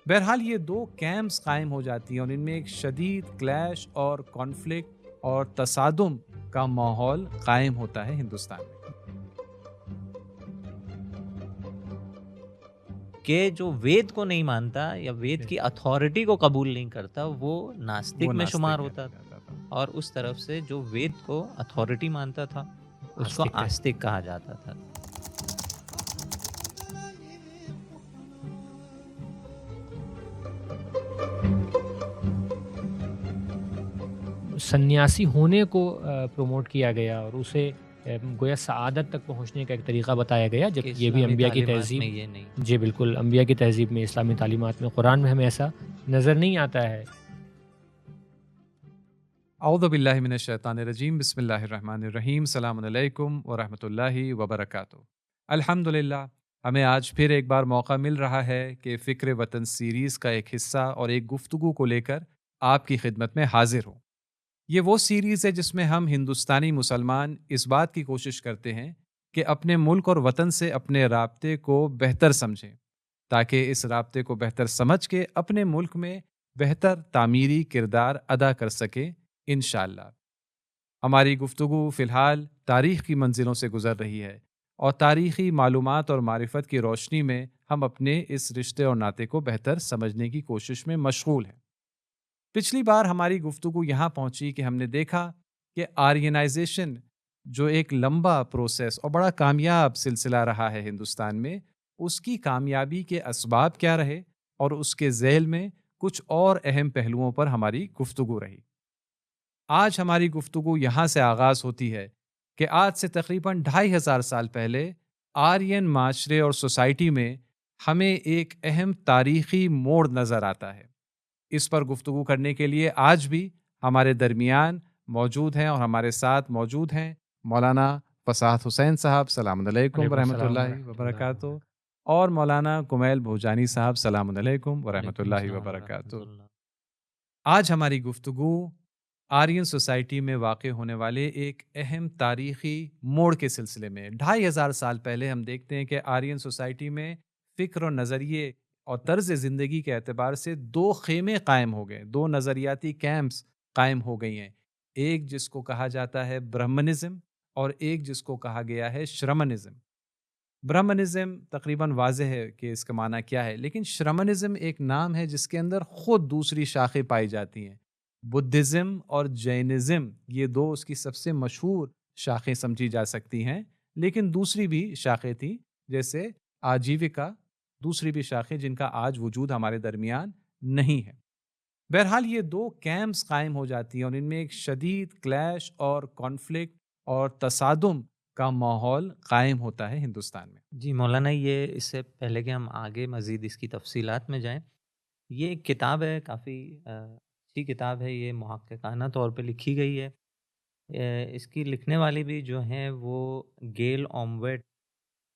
बहरहाल ये दो कैंप्स कायम हो जाती हैं और इनमें एक शदीद क्लैश और कॉन्फ्लिक्ट और तसादुम का माहौल कायम होता है हिंदुस्तान में। कि जो वेद को नहीं मानता या वेद की जी, अथॉरिटी को कबूल नहीं करता वो वो नास्तिक में नास्तिक शुमार होता था। कहलाता था। और उस तरफ से जो वेद को अथॉरिटी मानता था उसको आस्तिक कहलाता आस्तिक कहा जाता था। सन्यासी होने को प्रमोट किया गया और उसे गोया सआदत तक पहुँचने का एक तरीक़ा बताया गया, कि जबकि ये भी इस्लामी अंबिया की तालीमात में तहज़ीब। ये नहीं। जी, बिल्कुल, अंबिया की तहज़ीब में, इस्लामी तालीमात में, कुरान में हमें ऐसा नज़र नहीं आता है। औज़ु बिल्लाहि मिनश शैतानिर रजीम बिस्मिल्लाहिर रहमानिर रहीम सलामुन अलैकुम व रहमतुल्लाहि व बरकातुहू। अल्हम्दुलिल्लाह, हमें आज फिर एक बार मौका मिल रहा है कि फ़िक्र वतन सीरीज़ का एक हिस्सा और एक गुफ्तगू को लेकर आपकी खिदमत में हाज़िर हूँ। ये वो सीरीज़ है जिसमें हम हिंदुस्तानी मुसलमान इस बात की कोशिश करते हैं कि अपने मुल्क और वतन से अपने राब्ते को बेहतर समझें, ताकि इस राब्ते को बेहतर समझ के अपने मुल्क में बेहतर तामीरी किरदार अदा कर सकें इंशाअल्लाह। हमारी गुफ्तगू फ़िलहाल तारीख़ की मंजिलों से गुज़र रही है और तारीख़ी मालूमात और मारिफत की रोशनी में हम अपने इस रिश्ते और नाते को बेहतर समझने की कोशिश में मशगूल हैं। पिछली बार हमारी गुफ्तगू यहाँ पहुँची कि हमने देखा कि आर्यनाइजेशन, जो एक लंबा प्रोसेस और बड़ा कामयाब सिलसिला रहा है हिंदुस्तान में, उसकी कामयाबी के असबाब क्या रहे और उसके ज़ैल में कुछ और अहम पहलुओं पर हमारी गुफ्तगू रही। आज हमारी गुफ्तगू यहाँ से आगाज़ होती है कि आज से तकरीबन 2500 साल पहले आर्यन माशरे और सोसाइटी में हमें एक अहम तारीख़ी मोड़ नज़र आता है। इस पर गुफ्तगू करने के लिए आज भी हमारे दरमियान मौजूद हैं और हमारे साथ मौजूद हैं मौलाना फ़साहत हुसैन साहब सलामुन अलैकुम व वालेकुम सलाम व रहमतुल्लाहि व रहमतुल्लाहि व बरकातुहू, बरकातहू। और मौलाना कुमैल भोजानी साहब सलामुन अलैकुम व वालेकुम रहमतुल्लाहि व सलाम व बरकातुहू। रहमतुल्लाह। आज हमारी गुफ्तगू आर्यन सोसाइटी में वाक़ होने वाले एक अहम तारीख़ी मोड़ के सिलसिले में। 2500 साल पहले हम देखते हैं कि आर्यन सोसाइटी में फ़िक्र और नज़रिए और तर्ज़ ज़िंदगी के एतबार से 2 ख़ेमे कायम हो गए, 2 नज़रियाती कैंप्स कायम हो गई हैं। एक जिसको कहा जाता है ब्रह्मनिज़्म और एक जिसको कहा गया है श्रमनिज़्म। ब्रह्मनिज़्म तकरीबन वाज़ेह है कि इसका माना क्या है, लेकिन श्रमनिज़्म एक नाम है जिसके अंदर ख़ुद दूसरी शाखें पाई जाती हैं। बुद्धिज़्म और जैनिज़्म, ये 2 उसकी सबसे मशहूर शाखें समझी जा सकती हैं, लेकिन दूसरी भी शाखें थीं, जैसे आजीविका, दूसरी भी शाखें जिनका आज वजूद हमारे दरमियान नहीं है। बहरहाल ये 2 कैंप्स कायम हो जाती हैं और इनमें एक शदीद क्लैश और कॉन्फ्लिक्ट और तसादुम का माहौल कायम होता है हिंदुस्तान में। जी मौलाना, ये इससे पहले कि हम आगे मज़ीद इसकी तफ़सीलात में जाएँ, ये एक किताब है, काफ़ी अच्छी किताब है, ये मुहक्किकाना तौर पे लिखी गई है। इसकी लिखने वाली भी जो हैं वो गेल ऑमवेट,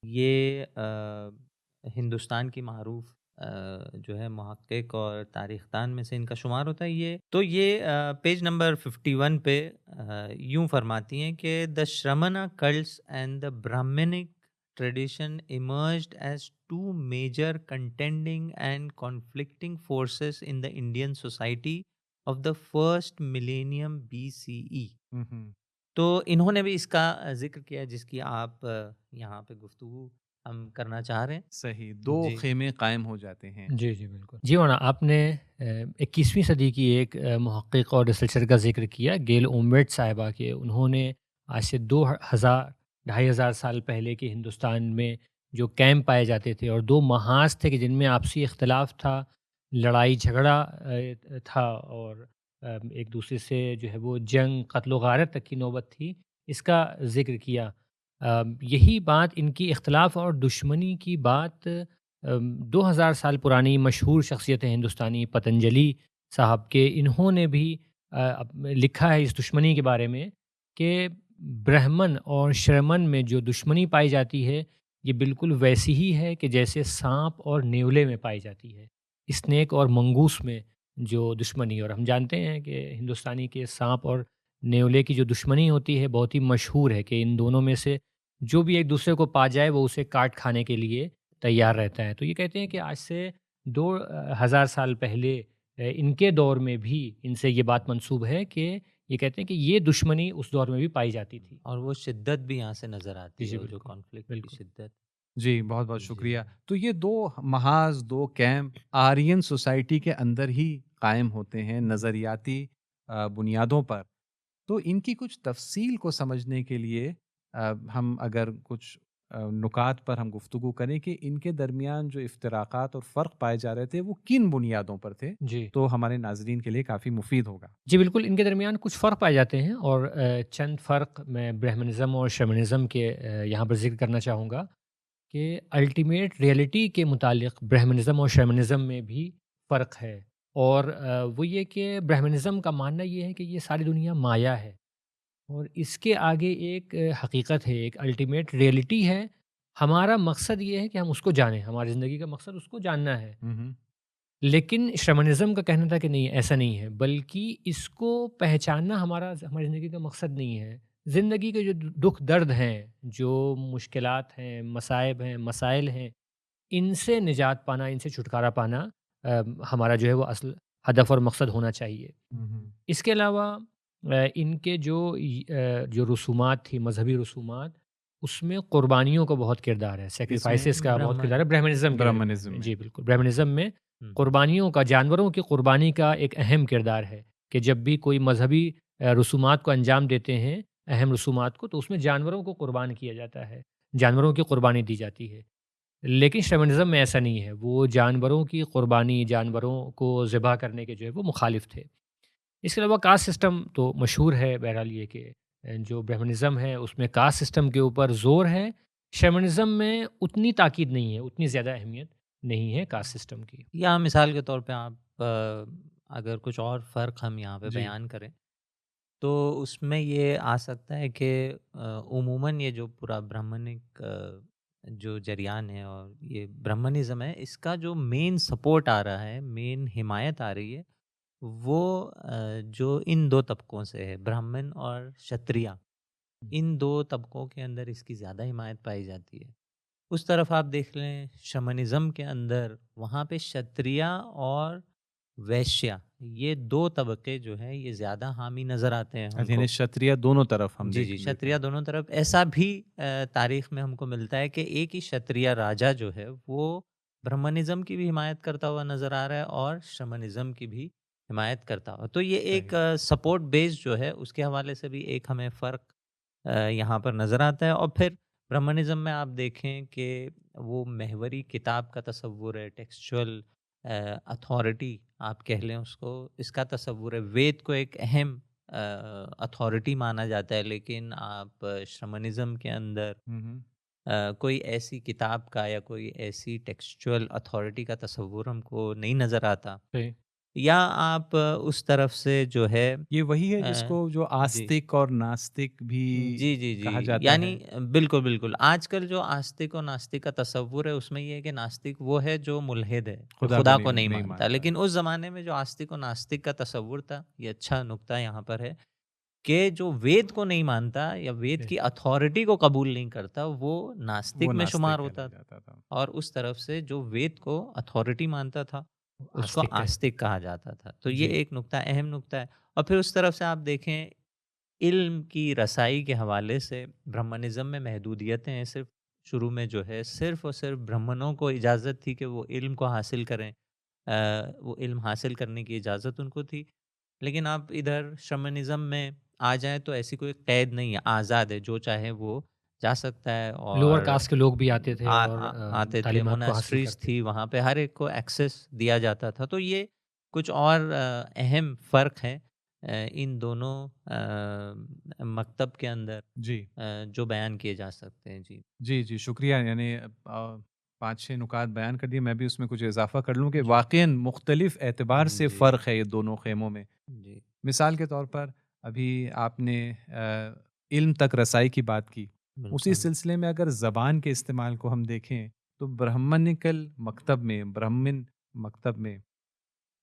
ये हिंदुस्तान की मारूफ़ जो है मुहक्किक और तारीख़दान में से इनका शुमार होता है ये। तो ये पेज नंबर 51 पे यूँ फ़रमाती हैं कि द श्रमण cults and the Brahmanic tradition emerged as two major contending and conflicting forces in the Indian society of the first millennium BCE। हम्म। तो इन्होंने भी इसका ज़िक्र किया है जिसकी आप यहाँ पे गुफ्तगू हम करना चाह रहे हैं। सही, 2 जी। ख़ेमे कायम हो जाते हैं। जी, जी, बिल्कुल। जी हाँ, आपने 21वीं सदी की एक मुहक़्क़िक़ और रिसर्चर का ज़िक्र किया, गेल ओम्वेट साहिबा के। उन्होंने आज से 2000 ढाई हज़ार साल पहले के हिंदुस्तान में जो कैंप पाए जाते थे और 2 महाज़ थे कि जिनमें आपसी इख्तिलाफ़ था, लड़ाई झगड़ा था और एक दूसरे से जो है वो जंग, क़त्ल व गारत तक की नौबत थी, इसका ज़िक्र किया। यही बात, इनकी इख्तिलाफ़ और दुश्मनी की बात 2000 साल पुरानी मशहूर शख्सियत है हिंदुस्तानी, पतंजलि साहब के। इन्होंने भी लिखा है इस दुश्मनी के बारे में कि ब्राह्मण और श्रमण में जो दुश्मनी पाई जाती है, ये बिल्कुल वैसी ही है कि जैसे सांप और नेवले में पाई जाती है। स्नेक और मंगूस में जो दुश्मनी, और हम जानते हैं कि हिंदुस्तानी के सांप और नेवले की जो दुश्मनी होती है बहुत ही मशहूर है कि इन दोनों में से जो भी एक दूसरे को पा जाए वो उसे काट खाने के लिए तैयार रहता है। तो ये कहते हैं कि आज से 2000 साल पहले इनके दौर में भी इनसे ये बात मंसूब है कि ये कहते हैं कि ये दुश्मनी उस दौर में भी पाई जाती थी। और वो शिद्दत भी यहाँ से नज़र आती जी, जी, है, वो जो बिल्कुल, कॉन्फ्लिक्ट की बिल्कुल। शिद्दत। जी, बहुत-बहुत जी। शुक्रिया। तो ये 2 महाज़, 2 कैंप आर्यन सोसाइटी के अंदर ही कायम होते हैं नज़रियाती बुनियादों पर। तो इनकी कुछ तफ़सील को समझने के लिए हम अगर कुछ नुकात पर हम गुफ्तगू करें कि इनके दरमियान जो इफ्तिराक़ात और फ़र्क पाए जा रहे थे, वो किन बुनियादों पर थे, जी। तो हमारे नाज़रीन के लिए काफ़ी मुफ़ीद होगा। जी, बिल्कुल, इनके दरमियान कुछ फ़र्क पाए जाते हैं और चंद फ़र्क मैं ब्राह्मणिज़्म और शमनिज़्म के यहाँ पर ज़िक्र करना चाहूँगा कि अल्टीमेट रियलिटी के मुतालिक ब्राह्मणिज़्म और शमनिज़्म में भी फ़र्क है। और वो ये कि ब्राह्मणिज़्म का मानना ये है कि ये सारी दुनिया माया है और इसके आगे एक हकीकत है, एक अल्टीमेट रियलिटी है। हमारा मकसद ये है कि हम उसको जानें, हमारी ज़िंदगी का मकसद उसको जानना है। हुँ, हुँ। लेकिन शमनिज़्म का कहना था कि नहीं, ऐसा नहीं है, बल्कि इसको पहचानना हमारी ज़िंदगी का मकसद नहीं है। ज़िंदगी के जो दुख दर्द हैं, जो मुश्किलात हैं, मसाइब हैं, मसाइल हैं, इनसे निजात पाना, इनसे छुटकारा पाना हमारा जो है वो असल हदफ और मकसद होना चाहिए। हुँ, हुँ। इसके अलावा इनके जो रसूमात थी, मज़हबी रसूमात, उसमें क़ुरबानियों का बहुत किरदार है, किसमें? सैक्रिफ़ाइसेस का बहुत किरदार है, ब्राह्मणिज़्म के ब्राह्मणिज़्म ब्राह्मणिज़्म में। में। जी, बिल्कुल, ब्राह्मणिज़्म में हुँ। क़ुरबानियों का, जानवरों की क़ुरबानी का एक अहम किरदार है कि जब भी कोई मज़हबी रसूमात को अंजाम देते हैं, अहम रसूमात को, तो उसमें जानवरों को क़ुरबान किया जाता है, जानवरों की क़ुरबानी दी जाती है। लेकिन शमनिज़्म में ऐसा नहीं है, वो जानवरों की क़ुरबानी, जानवरों को ज़िबह करने के जो है वो मुखालिफ थे। इसके अलावा कास्ट सिस्टम तो मशहूर है, बहरहाल ये कि जो ब्राह्मणिज़्म है उसमें कास्ट सिस्टम के ऊपर ज़ोर है, शमनिज़्म में उतनी ताकीद नहीं है, उतनी ज़्यादा अहमियत नहीं है कास्ट सिस्टम की। या मिसाल के तौर पे आप अगर कुछ और फ़र्क हम यहाँ पे जी। बयान करें, तो उसमें ये आ सकता है कि उमूमन ये जो पूरा ब्राह्मणिक जो जरियान है और ये ब्राह्मणिज़्म है, इसका जो मेन सपोर्ट आ रहा है, मेन हिमायत आ रही है, वो जो इन 2 तबकों से है, ब्राह्मण और क्षत्रिय। इन 2 तबकों के अंदर इसकी ज़्यादा हिमायत पाई जाती है। उस तरफ आप देख लें शमनिज़्म के अंदर, वहाँ पे क्षत्रिय और वैश्य, ये 2 तबके जो हैं ये ज़्यादा हामी नज़र आते हैं अच्छा, यानी हमको। क्षत्रिय दोनों तरफ हम जी, देख जी, लेते क्षत्रिय हैं। दोनों तरफ। ऐसा भी तारीख़ में हमको मिलता है कि एक ही क्षत्रिय राजा जो है वो ब्राह्मणिज़्म की भी हिमायत करता हुआ नज़र आ रहा है और शमनिज़्म की भी हिमायत करता हुआ। तो ये एक सही। सपोर्ट बेस जो है उसके हवाले से भी एक हमें फ़र्क यहाँ पर नज़र आता है। और फिर ब्राह्मणिज़्म में आप देखें कि वो महवरी किताब का तसव्वुर है, टेक्सचुअल अथॉरिटी आप कह लें उसको, इसका तसव्वुर है। वेद को एक अहम अथॉरिटी माना जाता है, लेकिन आप शमनिज़्म के अंदर हुँ, हुँ। कोई ऐसी किताब का या कोई ऐसी टेक्सचुअल अथॉरिटी का तसव्वुर हमको नहीं नज़र आता। सही। या आप उस तरफ से जो है ये वही है अ, जिसको जो जी। आस्तिक और नास्तिक भी जी, जी, कहा जी। जाता यानी है। बिल्कुल, बिल्कुल। आजकल जो आस्तिक और नास्तिक का तसव्वुर है उसमें ये है कि नास्तिक वो है जो मुल्हिद है, जो खुदा को खुदा नहीं को नहीं नहीं मानता। मानता है। लेकिन उस ज़माने में जो आस्तिक और नास्तिक का तसव्वुर था, ये अच्छा नुक्ता यहाँ पर है कि जो वेद को नहीं मानता या वेद जी, की अथॉरिटी को कबूल नहीं करता, वो वो नास्तिक में शुमार नास्तिक कहलाया होता था। जाता था। और उस तरफ से जो वेद को अथॉरिटी मानता था, उसको आस्तिक थे। आस्तिक कहा जाता था। तो ये जी, एक नुक्ता, अहम नुक्ता है। और फिर उस तरफ से आप देखें इल्म की रसाई के हवाले से ब्राह्मणिज़्म में महदूदियतें हैं। सिर्फ़ शुरू में जो है सिर्फ़ और सिर्फ़ ब्राह्मणों को इजाज़त थी कि वो इल्म को हासिल करें। वो इल्म हासिल करने की इजाज़त उनको थी। लेकिन आप इधर शमनिज़्म में आ जाएँ तो ऐसी कोई क़ैद नहीं है, आज़ाद है, जो चाहे वो जा सकता है। लोअर और कास्ट के लोग भी आते थे और आते थे, तालीमात को हासिल मोनास्ट्रीज़ करते थी, थे। वहाँ पे हर एक को एक्सेस दिया जाता था। तो ये कुछ और अहम फ़र्क है इन दोनों मकतब के अंदर जी। जो बयान किए जा सकते हैं। जी। जी, जी, शुक्रिया। यानी 5-6 नुकात बयान कर दिए, मैं भी उसमें कुछ इज़ाफ़ा कर लूँ कि जी। वाक़ईन मुख़्तलिफ़ एतबार से जी, फ़र्क है ये दोनों ख़ेमों में। जी। मिसाल के तौर पर अभी आपने इल्म तक रसाई की बात की। उसी बिल्कुल। सिलसिले में अगर ज़बान के इस्तेमाल को हम देखें, तो ब्राह्मणिकल मकतब में,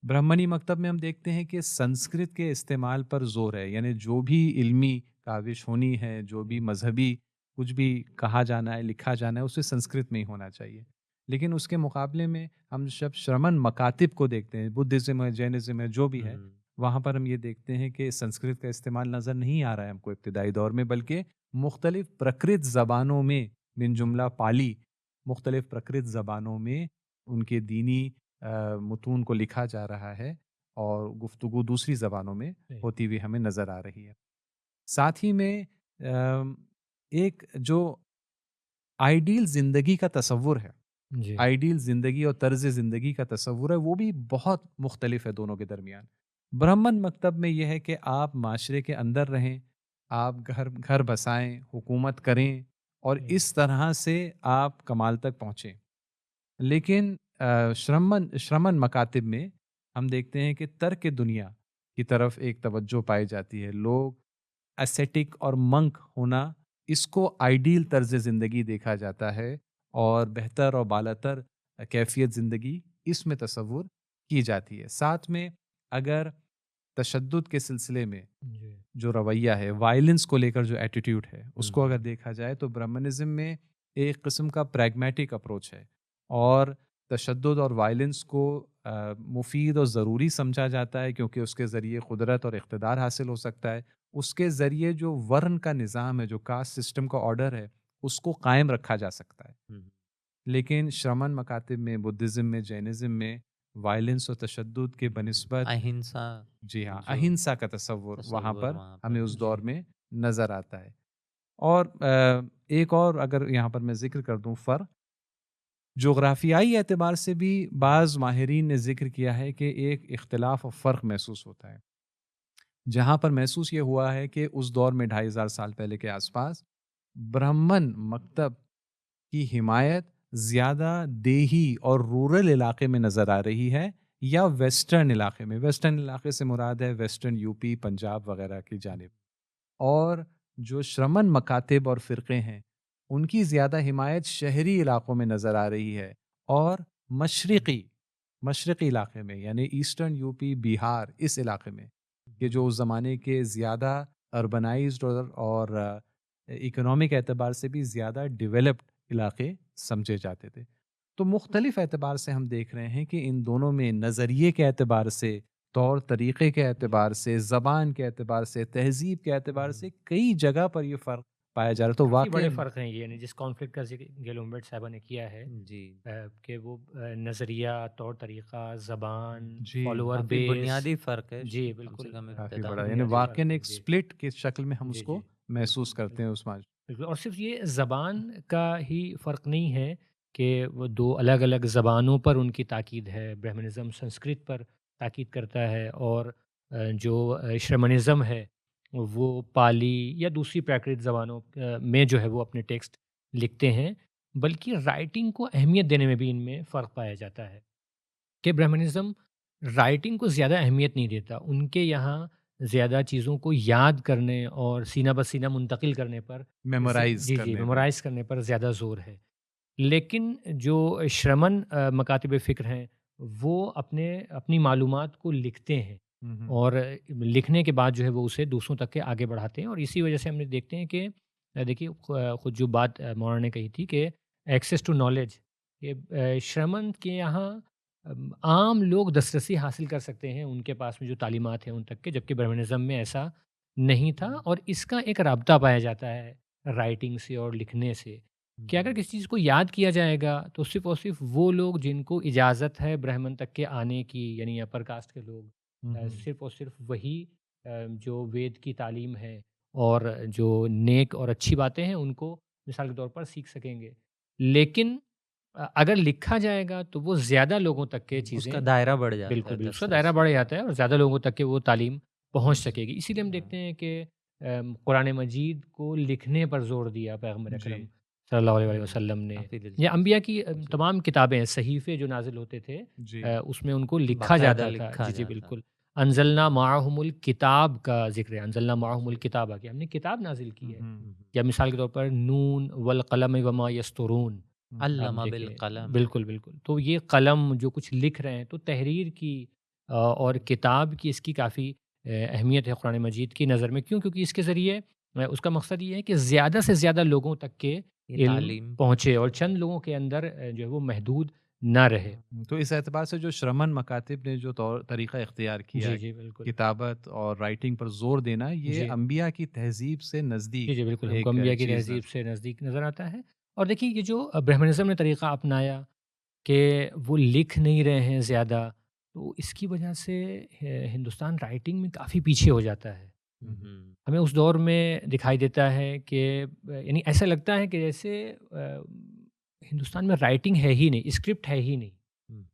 ब्राह्मणी मकतब में हम देखते हैं कि संस्कृत के इस्तेमाल पर ज़ोर है। यानी जो भी इल्मी काविश होनी है, जो भी हुँ, मज़हबी कुछ भी कहा जाना है, लिखा जाना है, उसे संस्कृत में ही होना चाहिए। लेकिन उसके मुकाबले में हम जब श्रमण मकातिब को देखते हैं, बुद्धिज़्म है, जैनिज़्म है, जो भी है, वहाँ पर हम ये देखते हैं कि संस्कृत का इस्तेमाल नज़र नहीं आ रहा है हमको इब्तिदाई दौर में, बल्कि मुख्तलिफ़ प्रकृत ज़बानों में मिन जुमला पाली, मुख्तलिफ़ प्रकृत ज़बानों में उनके दीनी मुतून को लिखा जा रहा है और गुफ्तगू दूसरी ज़बानों में होती हुई हमें नज़र आ रही है। साथ ही में एक जो आइडियल ज़िंदगी का तसव्वुर है, जी। आइडियल ज़िंदगी और तर्ज़ ज़िंदगी का तसव्वुर है, वो भी बहुत मुख्तलिफ है दोनों के दरमियान। ब्राह्मण मकतब में यह है कि आप माशरे के अंदर रहें, आप घर घर बसाएं, हुकूमत करें और इस तरह से आप कमाल तक पहुँचें। लेकिन श्रमण मकातिब में हम देखते हैं कि तर्क दुनिया की तरफ एक तवज्जो पाई जाती है। लोग एसेटिक और मंक होना, इसको आइडियल तर्ज ज़िंदगी देखा जाता है और बेहतर और बालातर कैफियत ज़िंदगी इसमें तसव्वुर की जाती है। साथ में अगर तशद्दुद के सिलसिले में जी। जो रवैया है, वायलेंस को लेकर जो एटीट्यूड है, उसको अगर हम्म, देखा जाए तो ब्राह्मणिज्म में एक किस्म का प्रैग्मेटिक अप्रोच है और तशद्दुद और वायलेंस को मुफीद और ज़रूरी समझा जाता है, क्योंकि उसके ज़रिए क़ुदरत और इक़्तिदार हासिल हो सकता है। उसके ज़रिए जो वर्ण का निज़ाम है, जो कास्ट सिस्टम का ऑर्डर है, उसको कायम रखा जा सकता है। हम्म, लेकिन श्रमण मकातिब में, बुद्धिज़्म में, जैनिज़्म में वायलेंस और तशद्दुद के बनिस्बत, अहिंसा जी हाँ, जो अहिंसा का तसव्वुर वहाँ तसव्वुर पर वहाँ हमें पर उस है। दौर में नज़र आता है। और एक और अगर यहाँ पर मैं ज़िक्र कर दूँ फ़र्क, जोग्राफ़ियाई एतबार से भी बाज़ माहिरीन ने ज़िक्र किया है कि एक इख्तिलाफ़ और फ़र्क महसूस होता है। जहाँ पर महसूस ये हुआ है कि उस दौर में 2500 साल पहले के आसपास ब्राह्मण मकतब की हिमायत ज़्यादा देही और रूरल इलाके में नज़र आ रही है या वेस्टर्न इलाके में। वेस्टर्न इलाके से मुराद है वेस्टर्न यूपी, पंजाब वगैरह की जानिब। और जो श्रमण मकातिब और फ़िरक़े हैं, उनकी ज़्यादा हिमायत शहरी इलाकों में नज़र आ रही है और मशरिक़ी मशरिक़ी इलाके में, यानी ईस्टर्न यूपी, बिहार, इस इलाके में, कि जो उस ज़माने के ज़्यादा अर्बनाइज़्ड और इकोनॉमिक एतबार से भी ज़्यादा डेवलप्ड इलाके समझे जाते थे। तो मुख्तलिफ़ एतबार से हम देख रहे हैं कि इन दोनों में नज़रिए के एतबार से, तौर तरीक़े के एतबार से, ज़बान के एतबार से, तहज़ीब के एतबार से कई जगह पर ये फ़र्क पाया जा रहा है। तो काफ़ी वाक़ई बड़े में फ़र्क हैं ये, यानी जिस कॉन्फ्लिक्ट का ज़िक्र गेल उम्बेट साहिबा ने किया है, जी, कि वो नज़रिया, तौर तरीक़ा, ज़बान, जी, फॉलोअर काफ़ी बेस। बुनियादी फ़र्क है जी, कम से बिल्कुल। कम काफ़ी इब्तिदा बड़ा, में। यानी बुनियादी फ़र्क वाक़ई है। एक जी। स्प्लिट की शक्ल में हम जी, उसको जी। महसूस बिल्कुल, करते हैं उस माज बिल्कुल। और सिर्फ़ ये ज़बान का ही फ़र्क नहीं है कि वो 2 अलग-अलग ज़बानों पर उनकी ताकीद है। ब्राह्मणिज़्म संस्कृत पर ताकीद करता है और जो श्रमणिज़्म है, वो पाली या दूसरी प्राकृत ज़बानों में जो है वो अपने टेक्स्ट लिखते हैं। बल्कि राइटिंग को अहमियत देने में भी इनमें फ़र्क पाया जाता है कि ब्राह्मणिज़्म राइटिंग को ज़्यादा अहमियत नहीं देता। उनके यहाँ ज़्यादा चीज़ों को याद करने और सीना ब सीना मुंतकिल करने पर मेमोराइज़ जी, जी, करने में। मेमोराइज़ करने पर ज़्यादा ज़ोर है। लेकिन जो श्रमण मकातिब फ़िक्र हैं, वो अपनी मालूमात को लिखते हैं हुँ, हुँ। और लिखने के बाद जो है वो उसे दूसरों तक के आगे बढ़ाते हैं। और इसी वजह से हमने देखते हैं कि देखिए खुद जो बात मौलाना ने कही थी कि एक्सेस टू नॉलेज, ये श्रमण के यहाँ आम लोग दस्तरसी हासिल कर सकते हैं उनके पास में जो तालीमात हैं उन तक के, जबकि ब्राह्मणिज़्म में ऐसा नहीं था। और इसका एक राब्ता पाया जाता है राइटिंग से और लिखने से, कि अगर किसी चीज़ को याद किया जाएगा तो सिर्फ़ और सिर्फ़ वो लोग जिनको इजाज़त है ब्राह्मण तक के आने की, यानी अपर कास्ट के लोग, हुँ, हुँ। सिर्फ़ और सिर्फ़ वही जो वेद की तालीम है और जो नेक और अच्छी बातें हैं उनको मिसाल के तौर पर सीख सकेंगे। लेकिन अगर लिखा जाएगा तो वो ज़्यादा लोगों तक के उसका चीज़ें, दायरा बढ़ जाता बिल्कुल, है बिल्कुल, उसका दायरा दस्तरसी बढ़ का। जाता है और ज़्यादा लोगों तक के वो तालीम पहुँच हुँ, सकेगी। इसीलिए हम हाँ, देखते हैं कि कुरान मजीद को लिखने पर ज़ोर दिया पैगम्बर जी। अकरम सल्लल्लाहु अलैहि वसल्लम ने। काफ़ी या दिलचस्प। अम्बिया की जी, तमाम किताबें, सहीफ़े जो नाज़िल होते थे, जी। उसमें उनको लिखा बाकायदा जाता था। लिखा जी, जी, जाता। बिल्कुल। अंज़लना माअहुमुल किताब का ज़िक्र है, अंज़लना माअहुमुल किताबा, कि हमने किताब नाज़िल की हुँ, है। हुँ। हुँ, या मिसाल के तौर पर नून वल कलम वमा यस्तुरून, हुँ, हुँ। आप अल्लमा बिल देखें। कलम। बिल्कुल, बिल्कुल। तो ये कलम जो कुछ लिख रहे हैं, तो तहरीर की और किताब की इसकी काफ़ी अहमियत है कुरान मजीद की नज़र में। क्यों? क्योंकि इसके ज़रिए उसका मकसद ये है कि ज़्यादा से ज़्यादा लोगों तक के ये इल्म तालीम। पहुँचे और चंद लोगों के अंदर जो है वो महदूद ना रहे। तो इस एतबार से जो श्रमण मकातिब ने जो तौर तरीक़ा इख्तियार किया, जी, जी, बिल्कुल। किताबत और राइटिंग पर ज़ोर देना, ये जी। अंबिया की तहज़ीब से जी, नज़दीक जी, बिल्कुल, हमको एक अंबिया की चीज़ तहज़ीब से नज़दीक नज़र आता है। और देखिए ये जो ब्राह्मणिज़्म ने तरीक़ा अपनाया कि वो लिख नहीं रहे हैं ज़्यादा, तो इसकी वजह से हिंदुस्तान राइटिंग में काफ़ी पीछे हो जाता है। हुँ, हुँ। हमें उस दौर में दिखाई देता है कि यानी ऐसा लगता है कि जैसे हिंदुस्तान में राइटिंग है ही नहीं, स्क्रिप्ट है ही नहीं। हुँ,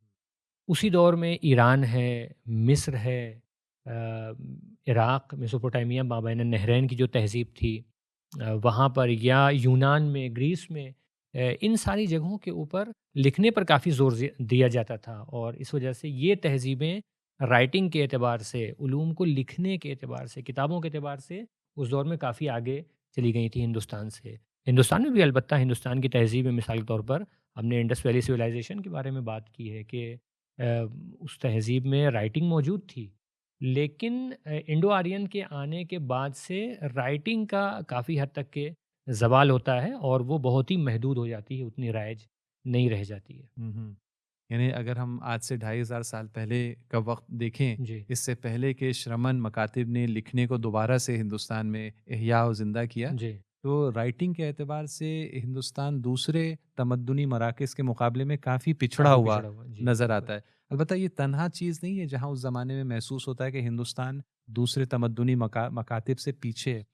उसी दौर में ईरान है, मिस्र है, इराक़, मेसोपोटामिया, माबैन नहरैन की जो तहज़ीब थी वहाँ पर, या यूनान में, ग्रीस में, इन सारी जगहों के ऊपर लिखने पर काफ़ी ज़ोर दिया जाता था और इस वजह से ये तहज़ीबें राइटिंग के एतबार से, उलूम को लिखने के एतबार से, किताबों के एतबार से उस दौर में काफ़ी आगे चली गई थी हिंदुस्तान से। हिंदुस्तान में भी अलबत्ता हिंदुस्तान की तहज़ीब में मिसाल के तौर पर हमने इंडस वैली सिविलाइज़ेशन के बारे में बात की है कि उस तहज़ीब में राइटिंग मौजूद थी। लेकिन इंडो आर्यन के आने के बाद से राइटिंग का काफ़ी हद तक के ज़वाल होता है और वो बहुत ही महदूद हो जाती है, उतनी राइज नहीं रह जाती है। हुँ, हुँ। यानी अगर हम आज से 2500 साल पहले का वक़्त देखें, जी, इससे पहले के श्रमण मकातिब ने लिखने को दोबारा से हिंदुस्तान में इह्या व ज़िंदा किया, जी। तो राइटिंग के एतबार से हिंदुस्तान दूसरे तमद्दुनी मराकज़ के मुकाबले में काफ़ी पिछड़ा काफ़ी हुआ पिछड़ा हुआ। जी, नज़र बिल्कुल। आता है। अलबत्ता ये तन्हा चीज़ नहीं है जहाँ उस ज़माने में महसूस होता है कि हिंदुस्तान दूसरे तमद्दुनी मकातिब से पीछे है।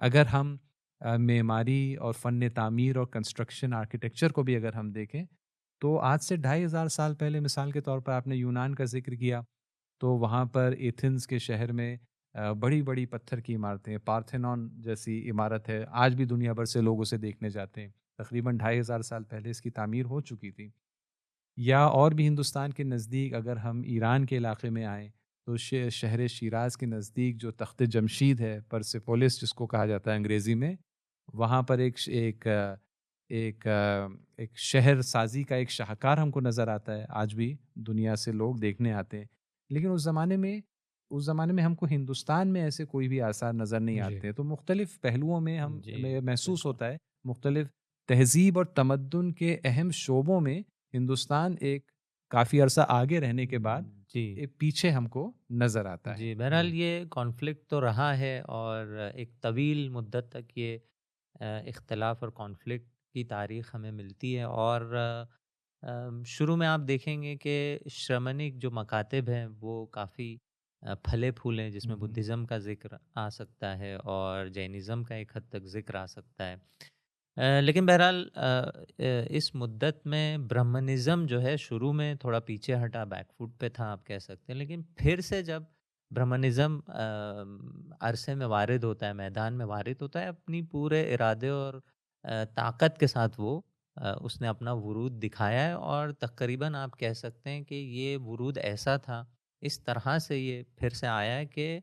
अगर हम मेमारी और फ़न तामीर और कंस्ट्रक्शन आर्किटेक्चर को भी अगर हम देखें, तो आज से 2500 साल पहले मिसाल के तौर पर आपने यूनान का ज़िक्र किया, तो वहाँ पर एथेंस के शहर में बड़ी-बड़ी पत्थर की इमारतें, पार्थेनॉन जैसी इमारत है, आज भी दुनिया भर से लोग उसे देखने जाते हैं। तकरीबन 2500 साल पहले इसकी तामीर हो चुकी थी। या और भी हिंदुस्तान के नज़दीक अगर हम ईरान के इलाके में आएँ, तो शहर शिराज़ के नज़दीक जो तख़्त जमशीद है, परसेपोलिस जिसको कहा जाता है अंग्रेज़ी में, वहाँ पर एक शहर साज़ी का एक शाहकार हमको नज़र आता है, आज भी दुनिया से लोग देखने आते हैं। लेकिन उस ज़माने में हमको हिंदुस्तान में ऐसे कोई भी आसार नज़र नहीं जी, आते। तो मुख्तलिफ़ पहलुओं में जी, हमें महसूस बिल्कुल। होता है, मुख्तलिफ़ तहज़ीब और तमद्दुन के अहम शोबों में हिंदुस्तान एक काफ़ी अरसा आगे रहने के बाद जी। पीछे हमको नज़र आता है। जी, बहरहाल जी। ये कॉन्फ्लिक्ट तो रहा है और एक तवील मुद्दत तक ये इख्तिलाफ़ और कॉन्फ्लिक्ट की तारीख़ हमें मिलती है और शुरू में आप देखेंगे कि श्रमणिक जो मकातिब हैं वो काफ़ी फले-फूले हैं, हुँ, जिसमें हुँ। बुद्धिज़्म का ज़िक्र आ सकता है और जैनिज़्म का एक हद तक ज़िक्र आ सकता है। लेकिन बहरहाल इस मुद्दत में ब्राह्मणिज़्म जो है शुरू में थोड़ा पीछे हटा, बैक फुट पे था आप कह सकते हैं। लेकिन फिर से जब ब्राह्मणिज़्म अरसे में वारिद होता है, मैदान में वारिद होता है, अपनी पूरे इरादे और ताकत के साथ वो उसने अपना वुरूद दिखाया है और तक़रीबन आप कह सकते हैं कि ये वुरूद ऐसा था, इस तरह से ये फिर से आया है कि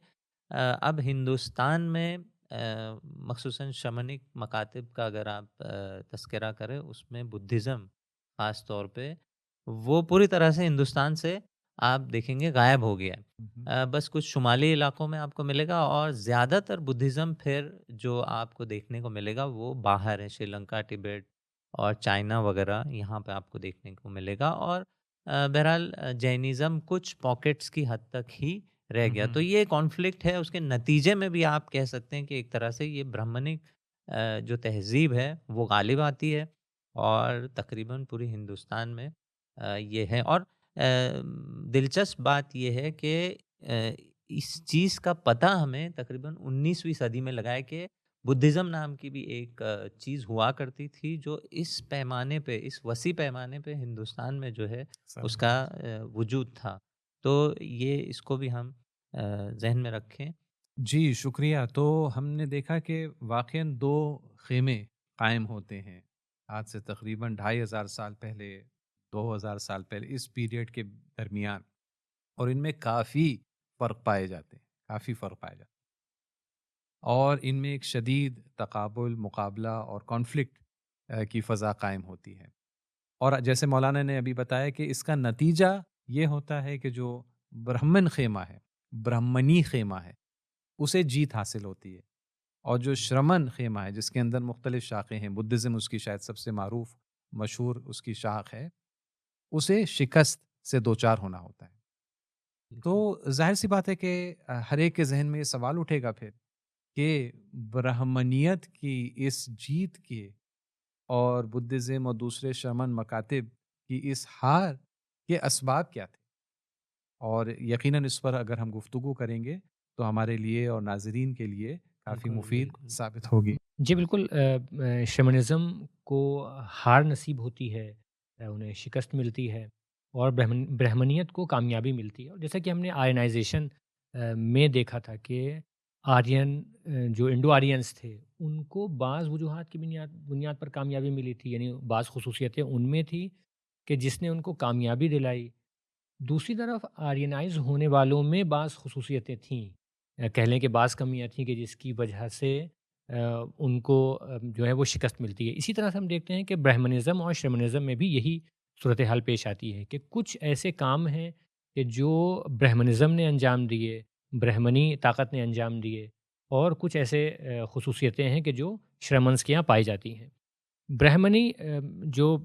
अब हिंदुस्तान में मख़सूसन शमनिक मकातिब का अगर आप तज़किरा करें, उसमें बुद्धिज़्म ख़ास तौर पे वो पूरी तरह से हिंदुस्तान से आप देखेंगे गायब हो गया है। हुँ, हुँ। बस कुछ शुमाली इलाकों में आपको मिलेगा और ज़्यादातर बुद्धिज़्म फिर जो आपको देखने को मिलेगा वो बाहर है, श्रीलंका, तिब्बत और चाइना वग़ैरह यहाँ पे आपको देखने को मिलेगा और बहरहाल जैनिज़्म कुछ पॉकेट्स की हद तक ही रह हुँ, गया। तो हुँ। ये कॉन्फ्लिक्ट है, उसके नतीजे में भी आप कह सकते हैं कि एक तरह से ये ब्राह्मणिक जो तहज़ीब है वो ग़ालिब आती है और तकरीबन पूरी हिंदुस्तान में ये है और दिलचस्प बात ये है कि इस चीज़ का पता हमें तकरीबन 19वीं सदी में लगा है कि बुद्धिज़्म नाम की भी एक चीज़ हुआ करती थी जो इस पैमाने पे, इस वसी पैमाने पे हिंदुस्तान में जो है सही उसका बात। वजूद था। तो ये इसको भी हम ज़हन में रखें। जी, शुक्रिया। तो हमने देखा कि वाक़ईन 2 ख़ेमे कायम होते हैं, आज से तकरीबन 2500 साल पहले, 2000 साल पहले, इस पीरियड के दरमियान, और इनमें काफ़ी फ़र्क पाए जाते हैं, काफ़ी फ़र्क पाए जाते हैं। और इनमें एक शदीद तक़ाबुल, मुक़ाबला और कॉन्फ्लिक्ट की फ़ज़ा कायम होती है। और जैसे मौलाना ने अभी बताया कि इसका नतीजा ये होता है कि जो ब्राह्मण ख़ेमा है, ब्राह्मणी ख़ेमा है, उसे जीत हासिल होती है। और जो श्रमण खेमा है जिसके अंदर मुख्तलिफ शाखें हैं, बुद्धिज़्म उसकी शायद सबसे मारूफ मशहूर उसकी शाख है, उसे शिकस्त से दो चार होना होता है। तो बिल्कुल। ज़ाहिर सी बात है कि हर एक के जहन में ये सवाल उठेगा फिर कि ब्राह्मणियत की इस जीत के और बुद्धिज़्म और दूसरे शमन मकातिब की इस हार के असबाब क्या थे? और यकीनन इस पर अगर हम गुफ्तगू करेंगे तो हमारे लिए और नाज़रीन के लिए काफ़ी बिल्कुल, मुफ़ीद बिल्कुल। साबित होगी। जी बिल्कुल, शमनिज़्म को हार नसीब होती है, उन्हें शिकस्त मिलती है और ब्राह्मणियत को कामयाबी मिलती है। और जैसा कि हमने आर्यनाइजेशन में देखा था कि आर्यन जो इंडो आर्यंस थे, उनको बाज़ वजूहात की बुनियाद बुनियाद पर कामयाबी मिली थी, यानी बाज़ ख़ुसूसियतें उनमें थी कि जिसने उनको कामयाबी दिलाई। दूसरी तरफ आर्यनाइज़ होने वालों में बाज़ ख़ुसूसियतें थीं, कह लें कि बाज़ कमियाँ थीं कि जिसकी वजह से उनको जो है वो शिकस्त मिलती है। इसी तरह से हम देखते हैं कि ब्राह्मणिज़्म और श्रमणिज़्म में भी यही सूरत हाल पेश आती है कि कुछ ऐसे काम हैं कि जो ब्राह्मणिज़्म ने अंजाम दिए, ब्राह्मणी ताकत ने अंजाम दिए, और कुछ ऐसे ख़ुसूसियतें हैं कि जो श्रमण्स के यहाँ पाई जाती हैं। ब्राह्मणी जो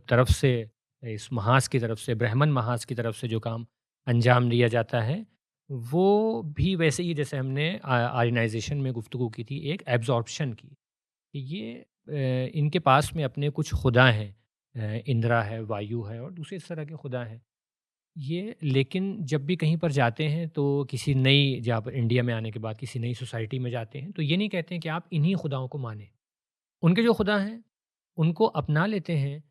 तरफ से, इस महाज की तरफ से, ब्राह्मण महाज की तरफ से जो काम अंजाम दिया जाता है, वो भी वैसे ही जैसे हमने आर्यनाइजेशन में गुफ्तगू की थी, एक एब्ज़ॉर्प्शन की। कि ये इनके पास में अपने कुछ खुदा हैं, इंद्रा है, वायु है और दूसरे इस तरह के खुदा हैं। ये लेकिन जब भी कहीं पर जाते हैं तो किसी नई, जहाँ पर इंडिया में आने के बाद किसी नई सोसाइटी में जाते हैं, तो ये नहीं कहते हैं कि आप इन्हीं खुदाओं को मानें। उनके जो खुदा हैं, उनको अपना लेते हैं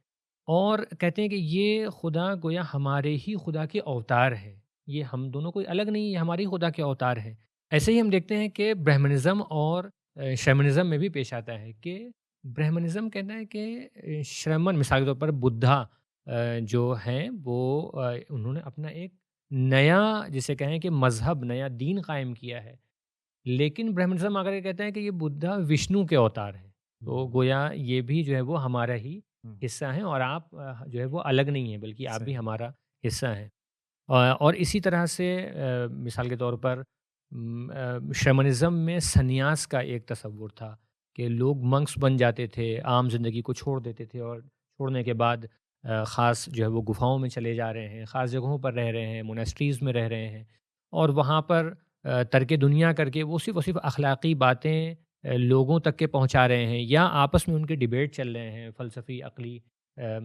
और कहते हैं कि ये खुदा गोया हमारे ही खुदा के अवतार हैं। ये हम दोनों कोई अलग नहीं, ये हमारे ही खुदा के अवतार हैं। ऐसे ही हम देखते हैं कि ब्राह्मणिज़्म और शैमनिज़्म में भी पेश आता है कि ब्राह्मणिज़्म कहता है कि श्रमण, मिसाल के तौर पर बुद्धा जो हैं वो उन्होंने अपना एक नया, जिसे कहें कि मज़हब, नया दीन कायम किया है। लेकिन ब्राह्मणिज़्म आकर के कहता है कि ये बुद्धा विष्णु के अवतार हैं। तो हुँ, गोया ये भी जो है वो हमारा ही हुँ, हिस्सा हैं और आप जो है वो अलग नहीं हैं, बल्कि आप भी सही। हमारा हिस्सा हैं। और इसी तरह से मिसाल के तौर पर शमनिज़्म में सन्यास का एक तसव्वुर था कि लोग मंक्स बन जाते थे, आम ज़िंदगी को छोड़ देते थे और छोड़ने के बाद ख़ास जो है वो गुफ़ाओं में चले जा रहे हैं, ख़ास जगहों पर रह रहे हैं, मोनेस्ट्रीज़ में रह रहे हैं और वहाँ पर तर्क दुनिया करके वो सिर्फ़ अखलाक़ी बातें लोगों तक के पहुँचा रहे हैं, या आपस में उनके डिबेट चल रहे हैं फ़लसफ़ी अक़ली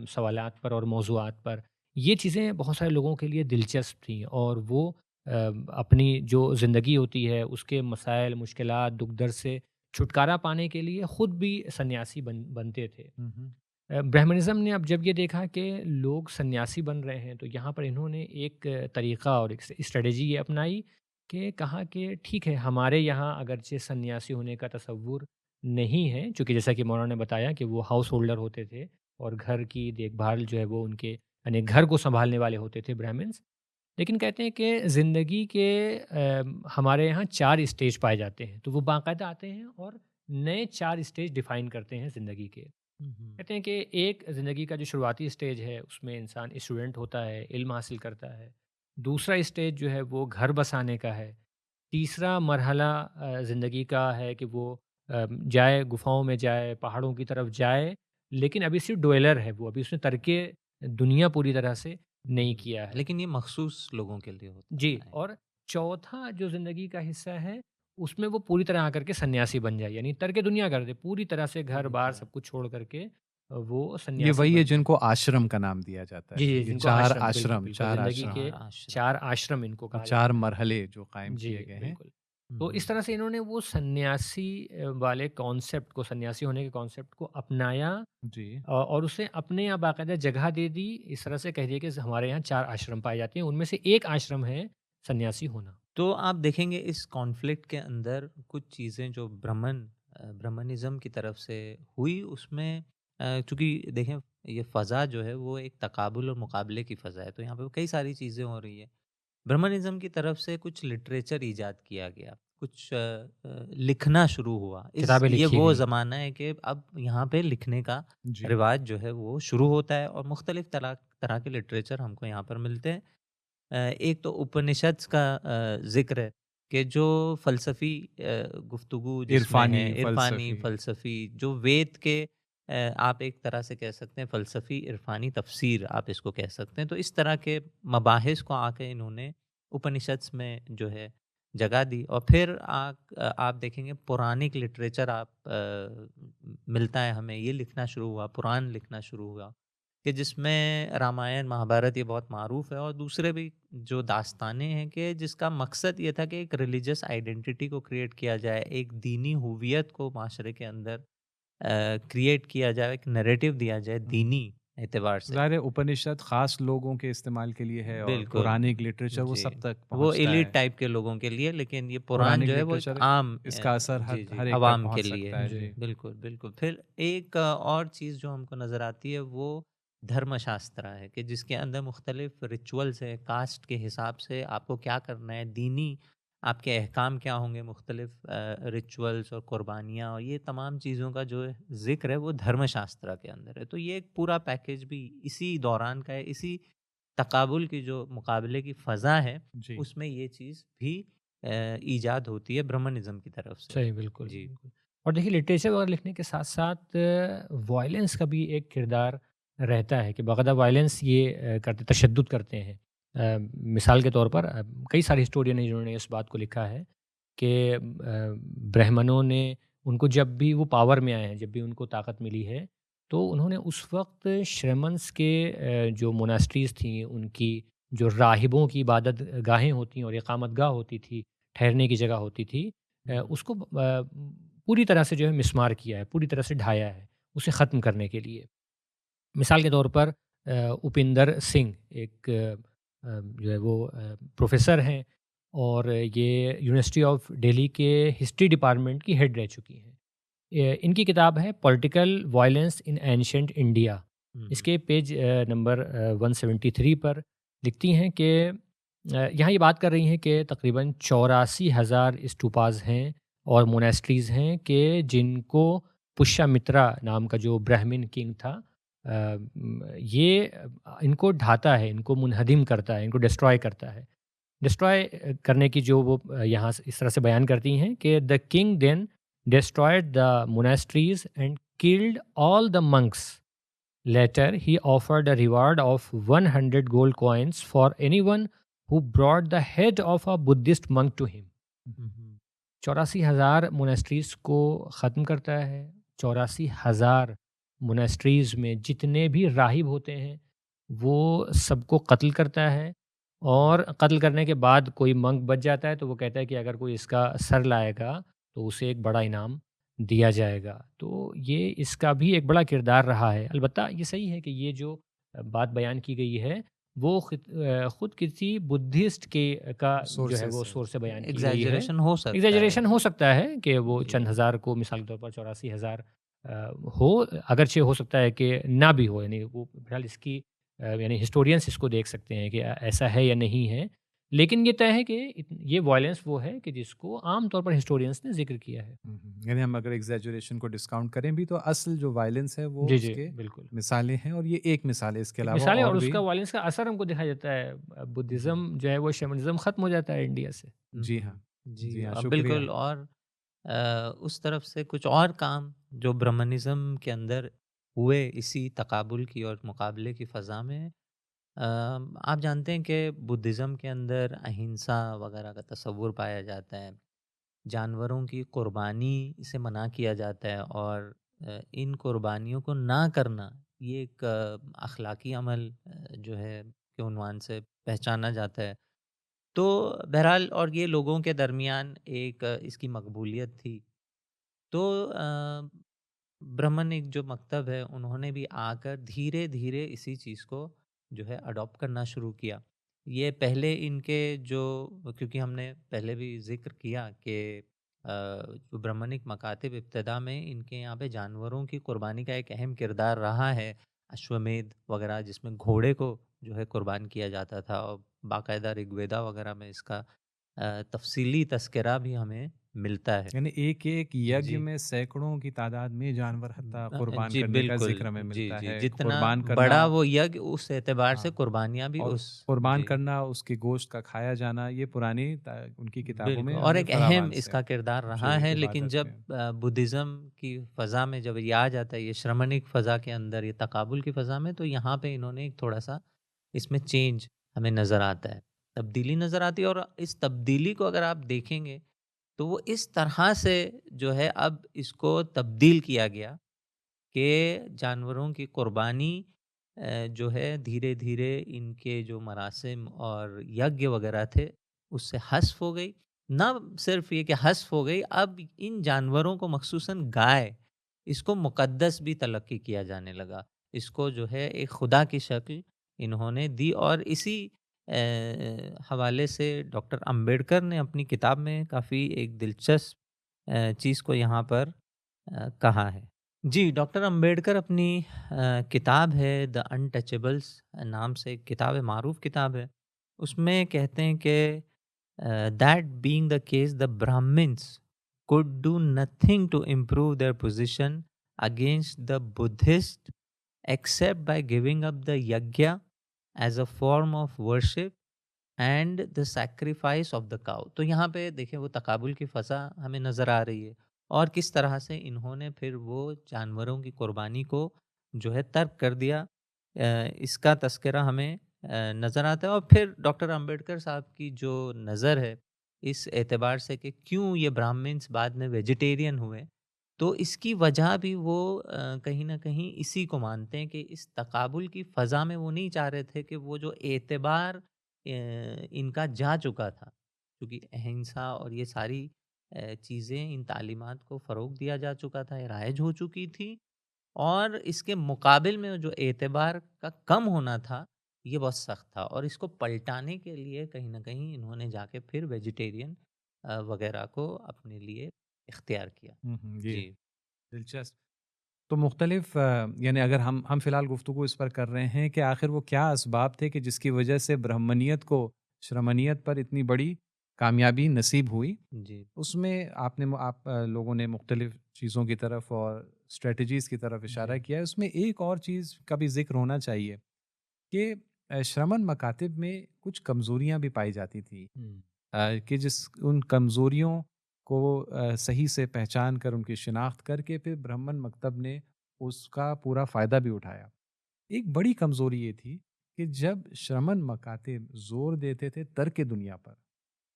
सवालात पर और मौज़ूआत पर। ये चीज़ें बहुत सारे लोगों के लिए दिलचस्प थीं और वो अपनी जो ज़िंदगी होती है उसके मसाइल, मुश्किलात, दुःख दर्द से छुटकारा पाने के लिए ख़ुद भी सन्यासी बनते थे। हुँ, हुँ, ब्राह्मणिज़्म ने अब जब ये देखा कि लोग सन्यासी बन रहे हैं, तो यहाँ पर इन्होंने एक तरीक़ा और एक स्ट्रेटजी ये अपनाई कि कहा कि ठीक है, हमारे यहाँ अगरचे सन्यासी होने का तसव्वुर नहीं है, चूँकि जैसा कि मौलाना ने बताया कि वो हाउस होल्डर होते थे और घर की देखभाल जो है वो उनके, यानी घर को सँभालने वाले होते थे ब्राह्मण्स। लेकिन कहते हैं कि ज़िंदगी के हमारे यहाँ 4 स्टेज पाए जाते हैं, तो वो बाकायदा आते हैं और नए 4 स्टेज डिफ़ाइन करते हैं ज़िंदगी के। हुँ, हुँ। कहते हैं कि एक ज़िंदगी का जो शुरुआती स्टेज है, उसमें इंसान स्टूडेंट होता है, इल्म हासिल करता है। दूसरा स्टेज जो है वो घर बसाने का है। तीसरा मरहला ज़िंदगी का है कि वो जाए, गुफ़ाओं में जाए, पहाड़ों की तरफ जाए, लेकिन अभी सिर्फ़ डवेलर है वो, अभी उसने तर्के दुनिया पूरी तरह से नहीं किया है। लेकिन ये मख़सूस लोगों के लिए होता जी, है। और चौथा जो ज़िंदगी का हिस्सा है, उसमें वो पूरी तरह आकर के सन्यासी बन जाए, यानी तर्क दुनिया कर दे, पूरी तरह से पूरी घर-बार तरह। सब कुछ छोड़ कर के वो ये सन्यासी वही है बन जाए। जिनको आश्रम का नाम दिया जाता जी, है। जी, ये जिनको 4 आश्रम, बिल्कुल, आश्रम बिल्कुल, 4 ज़िंदगी आश्रम के 4 आश्रम। 4 आश्रम इनको और कहा 4 जाता है। मरहले जो कायम जी, किए गए हैं। बिल्कुल। हुँ, तो इस हुँ। तरह से इन्होंने वो सन्यासी वाले कॉन्सेप्ट को, सन्यासी होने के कॉन्सेप्ट को अपनाया जी। और उसे अपने यहाँ बाकायदा जगह दे दी। इस तरह से कह दिया कि हमारे यहाँ 4 आश्रम पाए जाते हैं, उनमें से एक आश्रम है सन्यासी होना। तो आप देखेंगे इस कॉन्फ्लिक्ट के अंदर कुछ चीज़ें जो ब्राह्मणिज़्म की तरफ से हुई उसमें, चूँकि देखें ये फ़ज़ा जो है वो एक तकाबुल और मुकाबले की फ़ज़ा है, तो यहाँ पे कई सारी चीज़ें हो रही है। ब्राह्मणिज़्म की तरफ से कुछ लिटरेचर ईजाद किया गया, कुछ लिखना शुरू हुआ। किताबें ये लिखी वो गईं। ज़माना है कि अब यहाँ पे लिखने का जी। रिवाज जो है वो शुरू होता है और मुख्तलिफ तरह तरह के लिटरेचर हमको यहाँ पर मिलते हैं। एक तो उपनिषद का ज़िक्र है। कि जो फ़लसफ़ी गुफ्तगू जिसमें इरफानी, है, इरफ़ानी, फ़लसफ़ी। फ़लसफ़ी जो वेद के आप एक तरह से कह सकते हैं फ़लसफ़ी इरफ़ानी तफ़सीर आप इसको कह सकते हैं। तो इस तरह के मबाहिस को आके इन्होंने उपनिषद्स में जो है जगह दी। और फिर आप देखेंगे पौराणिक लिटरेचर मिलता है हमें, ये लिखना शुरू हुआ, पुराण लिखना शुरू हुआ कि जिसमें रामायण, महाभारत ये बहुत मारूफ़ है, और दूसरे भी जो दास्तानें हैं कि जिसका मकसद ये था कि एक रिलीजियस आइडेंटिटी को क्रिएट किया जाए, एक दीनी हुवियत को माशरे के अंदर क्रिएट किया जाए, एक नैरेटिव दिया जाए हुँ, हुँ। दीनी एतबार से। ज़ाहिर है उपनिषद ख़ास लोगों के इस्तेमाल के लिए है और बिल्कुल, पौराणिक लिटरेचर वो जी। सब तक वो पहुँचता एलीट है। टाइप के लोगों के लिए, लेकिन ये पुराण पौराणिक जो है वो एक लिटरेचर आम इसका असर जी, हर जी, हर एक तक अवाम के पहुँच लिए सकता है। है। जी। जी। बिल्कुल, बिल्कुल। फिर एक और चीज़ जो हमको नज़र आती है वो धर्मशास्त्र है कि जिसके अंदर मुख्तलिफ रिचुअल्स है, कास्ट के हिसाब से आपको क्या करना है, दीनी आपके अहकाम क्या होंगे, मुख्तलिफ रिचुअल्स और कुर्बानियाँ और ये तमाम चीज़ों का जो ज़िक्र है वो धर्मशास्त्र के अंदर है। तो ये एक पूरा पैकेज भी इसी दौरान का है, इसी तकाबुल की जो मुकाबले की फ़ज़ा है, जी। उसमें ये चीज़ भी ईजाद होती है ब्राह्मणिज़्म की तरफ से। सही, बिल्कुल, जी। बिल्कुल। और देखिए लिटरेचर वगैरह लिखने के साथ-साथ वॉयलेंस का भी एक किरदार रहता है कि बाकायदा वॉयलेंस ये करते तशद्दुद करते हैं। मिसाल के तौर पर कई सारे हिस्टोरियन हैं जिन्होंने इस बात को लिखा है कि ब्राह्मणों ने उनको जब भी वो पावर में आए हैं, जब भी उनको ताकत मिली है, तो उन्होंने उस वक़्त श्रमन्स के जो मोनास्ट्रीज़ थीं, उनकी जो राहिबों की इबादत गाहें होती हैं और इकामतगाह होती थी, ठहरने की जगह होती थी, हुँ, उसको पूरी तरह से जो है मिस्मार किया है, पूरी तरह से ढाया है, उसे ख़त्म करने के लिए। मिसाल के तौर पर उपिंदर सिंह एक जो है वो प्रोफ़ेसर हैं और ये यूनिवर्सिटी ऑफ दिल्ली के हिस्ट्री डिपार्टमेंट की हेड रह चुकी हैं। इनकी किताब है political violence in ancient India. हुँ, हुँ, इसके पेज नंबर 173 पर लिखती हैं कि यहाँ ये बात कर रही हैं कि तकरीबन 84,000 स्तूपाज़ हैं और मोनेस्ट्रीज़ हैं कि जिनको पुष्यमित्रा नाम का जो ब्राह्मण किंग था ये इनको ढाता है, इनको मुनहदिम करता है, इनको डिस्ट्रॉय करता है। डिस्ट्रॉय करने की जो वो यहाँ से इस तरह से बयान करती हैं कि the king then destroyed the monasteries and killed all the monks. Later, he offered a reward of 100 gold coins for anyone who brought the head of a Buddhist monk to him. Hmm, hmm, 84,000 monasteries को ख़त्म करता है। 84,000 monasteries में जितने भी राहिब होते हैं, वो सबको कत्ल करता है और कत्ल करने के बाद कोई मंक बच जाता है, तो वो कहता है कि अगर कोई इसका सर लाएगा, तो उसे एक बड़ा इनाम दिया जाएगा। तो ये इसका भी एक बड़ा किरदार रहा है। अलबत्ता ये सही है कि ये जो बात बयान की गई है, वो खुद किसी बुद्धिस्ट का जो है सोर्सेज़ वो से। सोर्स से बयान की गई है। एग्ज़ैजरेशन हो सकता है। एग्ज़ैजरेशन हो सकता है कि वो जी। चंद हज़ार को मिसाल के तौर पर 84,000 हो, अगरचे हो सकता है कि ना भी हो, यानी वो फ़िलहाल इसकी यानी हिस्टोरियंस इसको देख सकते हैं कि ऐसा है या नहीं है। लेकिन ये तय है कि ये वॉयलेंस वो है कि जिसको आम तौर पर हिस्टोरियंस ने ज़िक्र किया है। हुँ, हुँ। यानी हम अगर एक्ज़ैजरेशन को डिस्काउंट करें भी तो असल जो वायलेंस है वो जी, जी, उसके बिल्कुल। मिसालें हैं और ये एक मिसाल है, इसके एक अलावा मिसाल है और और भी। उसका वॉयलेंस का असर हमको दिखाई देता है। जी। बुद्धिज़्म जो है वो शैमनिज़्म ख़त्म हो जाता है इंडिया से। हुँ, जी हाँ। हुँ। जी, जी हाँ, बिल्कुल। शुक्रिया। और उस तरफ से कुछ और काम जो ब्राह्मणिज़्म के अंदर हुए इसी तकाबुल की और मुकाबले की फ़ज़ा में, आप जानते हैं कि बुद्धिज़्म के अंदर अहिंसा वगैरह का तसव्वुर पाया जाता है। जानवरों की कुर्बानी से मना किया जाता है और इन कुर्बानियों को ना करना ये एक अखलाकी अमल जो है के उन्वान से पहचाना जाता है। तो बहरहाल और ये लोगों के दरमियान एक इसकी मकबूलियत थी। तो ब्राह्मण एक जो मकतब है उन्होंने भी आकर धीरे-धीरे इसी चीज़ को जो है अडॉप्ट करना शुरू किया। ये पहले इनके जो क्योंकि हमने पहले भी ज़िक्र किया कि जो ब्राह्मणिक मकातिब इब्तिदा में इनके यहाँ पे जानवरों की कुर्बानी का एक अहम किरदार रहा है। अश्वमेध वगैरह जिसमें घोड़े को जो है कुर्बान किया जाता था और बाकायदा ऋग्वेदा वगैरह में इसका तफसीली तस्करा भी हमें मिलता है। यानी एक-एक यज्ञ जी। में सैकड़ों की तादाद में जानवर हत्ता कुर्बान जी, करने का बिल्कुल। ज़िक्र हमें जी, मिलता जी। है। जितना कुर्बान करना बड़ा वो यज्ञ उस एतबार से हाँ, कुर्बानियाँ भी और उस कुर्बान जी। करना, उसके गोश्त का खाया जाना, ये पुरानी उनकी किताबों बिल्कुल, में और हमें एक अहम फरावान से इसका किरदार जी, रहा है, लेकिन इबादत जब में। बुद्धिज़्म की फ़ज़ा में जब ये आ जाता है, ये श्रमणिक फ़ज़ा के अंदर, ये तकाबुल की फ़ज़ा में, तो यहाँ पे इन्होंने एक थोड़ा-सा इसमें चेंज हमें नज़र आता है, तब्दीली नज़र आती है। और इस तब्दीली को अगर आप देखेंगे, तो वो इस तरह से जो है अब इसको तब्दील किया गया कि जानवरों की कुर्बानी जो है धीरे-धीरे इनके जो मरासिम और यज्ञ वगैरह थे, उससे हज़फ़ हो गई। ना सिर्फ़ ये कि हज़फ़ हो गई, अब इन जानवरों को मख़सूसन गाय, इसको मुक़द्दस भी तलक़्क़ी किया जाने लगा। इसको जो है एक खुदा की शक्ल इन्होंने दी, और इसी हवाले से डॉक्टर अम्बेडकर ने अपनी किताब में काफ़ी एक दिलचस्प चीज़ को यहाँ पर कहा है। जी, डॉक्टर अम्बेडकर अपनी किताब है द अनटचेबल्स नाम से एक किताब है, मारूफ़ किताब है। उसमें कहते हैं कि that being the case the Brahmins could do nothing to improve their position against the Buddhist except by giving up the yajna as a form of worship and the sacrifice of the cow. तो यहाँ पे देखिए वो तकाबुल की फ़ज़ा हमें नज़र आ रही है, और किस तरह से इन्होंने फिर वो जानवरों की कुर्बानी को जो है तर्क कर दिया, इसका तस्करा हमें नज़र आता है। और फिर डॉक्टर अंबेडकर साहब की जो नज़र है इस एतबार से कि क्यों ये ब्राह्मण्स बाद में वेजिटेरियन हुए, तो इसकी वजह भी वो कहीं न कहीं इसी को मानते हैं कि इस तकाबुल की फ़ज़ा में वो नहीं चाह रहे थे कि वो जो एतबार इनका जा चुका था, क्योंकि अहिंसा और ये सारी चीज़ें, इन तालीमात को फ़रोग़ दिया जा चुका था, ये राइज हो चुकी थी, और इसके मुकाबिल में जो एतबार का कम होना था, ये बहुत सख्त था, और इसको पलटाने के लिए कहीं न कहीं इन्होंने जाके फिर वेजिटेरियन वग़ैरह को अपने लिए इख्तियार किया। हुँ, हुँ, जी, जी। दिलचस्प। तो मुख्तलिफ़ यानी अगर हम फ़िलहाल गुफ्तगू इस पर कर रहे हैं कि आखिर वो क्या असबाब थे कि जिसकी वजह से ब्राह्मणियत को श्रमणियत पर इतनी बड़ी कामयाबी नसीब हुई। जी। उसमें आप लोगों ने मुख्तलिफ़ चीज़ों की तरफ और स्ट्रैटेजीज़ की तरफ इशारा जी। किया है। उसमें एक और चीज़ का भी ज़िक्र होना चाहिए कि श्रमण मकातिब में कुछ कमज़ोरियाँ भी पाई जाती थी, हुँ। कि उन कमज़ोरियों को सही से पहचान कर उनकी शिनाख्त करके फिर ब्राह्मण मकतब ने उसका पूरा फ़ायदा भी उठाया। एक बड़ी कमज़ोरी ये थी कि जब श्रमण मकातिब ज़ोर देते थे तर्क दुनिया पर,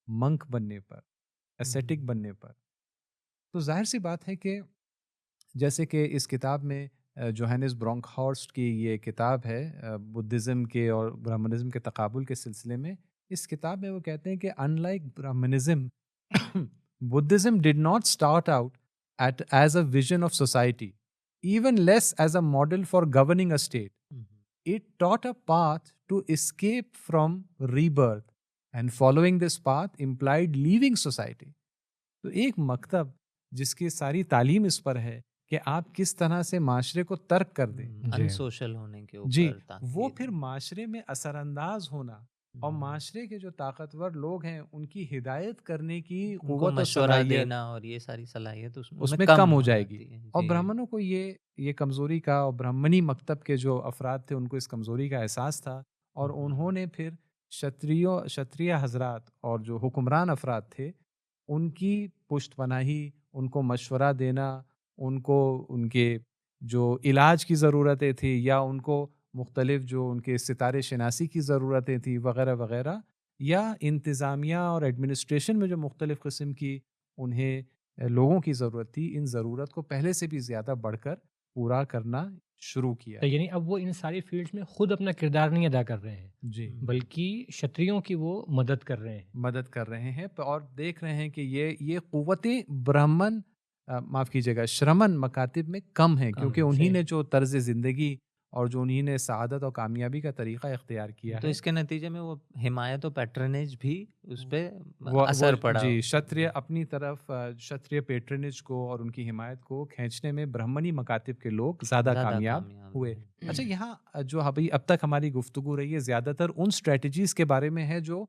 मंक बनने पर, एसेटिक हुँ। बनने पर, तो ज़ाहिर-सी बात है कि जैसे कि इस किताब में जोहानिस ब्रोंकहॉर्स्ट की ये किताब है, बुद्धिज़्म के और ब्राह्मणिज़्म के तकाबुल के सिलसिले में। इस किताब में वो कहते हैं कि unlike Brahmanism Buddhism did not start out at as a vision of society, even less as a model for governing a state. Hmm, It taught a path to escape from rebirth, and following this path implied leaving society. तो एक मकतब जिसकी सारी तालीम इस पर है कि आप किस तरह से माशरे को तर्क कर दें, जी। अनसोशल होने के जी, ऊपर वो ताक़ीद फिर है। माशरे में असरअंदाज होना और हुँ। माशरे के जो ताकतवर लोग हैं उनकी हिदायत करने की उनको क़ुव्वत और मशवरा सलाहियत देना और ये सारी सलाहियत उनमें उसमें कम कम हो हो जाएगी। जाती है। और जी। ब्राह्मणों को ये कमज़ोरी का, और ब्राह्मणी मकतब के जो अफ़राद थे उनको इस कमज़ोरी का एहसास था, और हुँ, हुँ। उन्होंने फिर क्षत्रिय हज़रात और जो हुक्मरान अफ़राद थे उनकी पुश्त पनाही, उनको मशवरा देना, उनको उनके जो इलाज की ज़रूरतें थी या उनको मुख्तलिफ़ जो उनके सितारे शनासी की ज़रूरतें थी वग़ैरह वग़ैरह, या इंतज़ामिया और एडमिनिस्ट्रेशन में जो मुख्तलिफ़ क़िस्म की उन्हें लोगों की ज़रूरत थी, इन ज़रूरत को पहले से भी ज़्यादा बढ़कर पूरा करना शुरू किया। तो यानी अब वो इन सारी फ़ील्ड्स में खुद अपना किरदार नहीं अदा कर रहे हैं, जी, हुँ। बल्कि क्षत्रियों की वो मदद कर रहे हैं। मदद कर रहे हैं और देख रहे हैं कि ये क़ुव्वतें ब्राह्मण माफ़ कीजिएगा श्रमण मकातिब में कम हैं, कम क्योंकि है, उन्हीं सही। ने जो तर्ज़ ज़िंदगी और जो उन्हीं ने सआदत और कामयाबी का तरीक़ा इख्तियार किया तो है। इसके नतीजे में वो हिमायत और पैट्रनेज भी उस पे वो असर पड़ा। जी, क्षत्रिय अपनी तरफ क्षत्रिय पैट्रनेज को और उनकी हिमायत को खींचने में ब्राह्मणी मकातिब के लोग ज़्यादा ज़्यादा कामयाब कामयाब हुए। रहे। अच्छा, यहाँ जो अभी अब तक हमारी गुफ्तगू रही है ज़्यादातर उन स्ट्रैटेजीज़ के बारे में है जो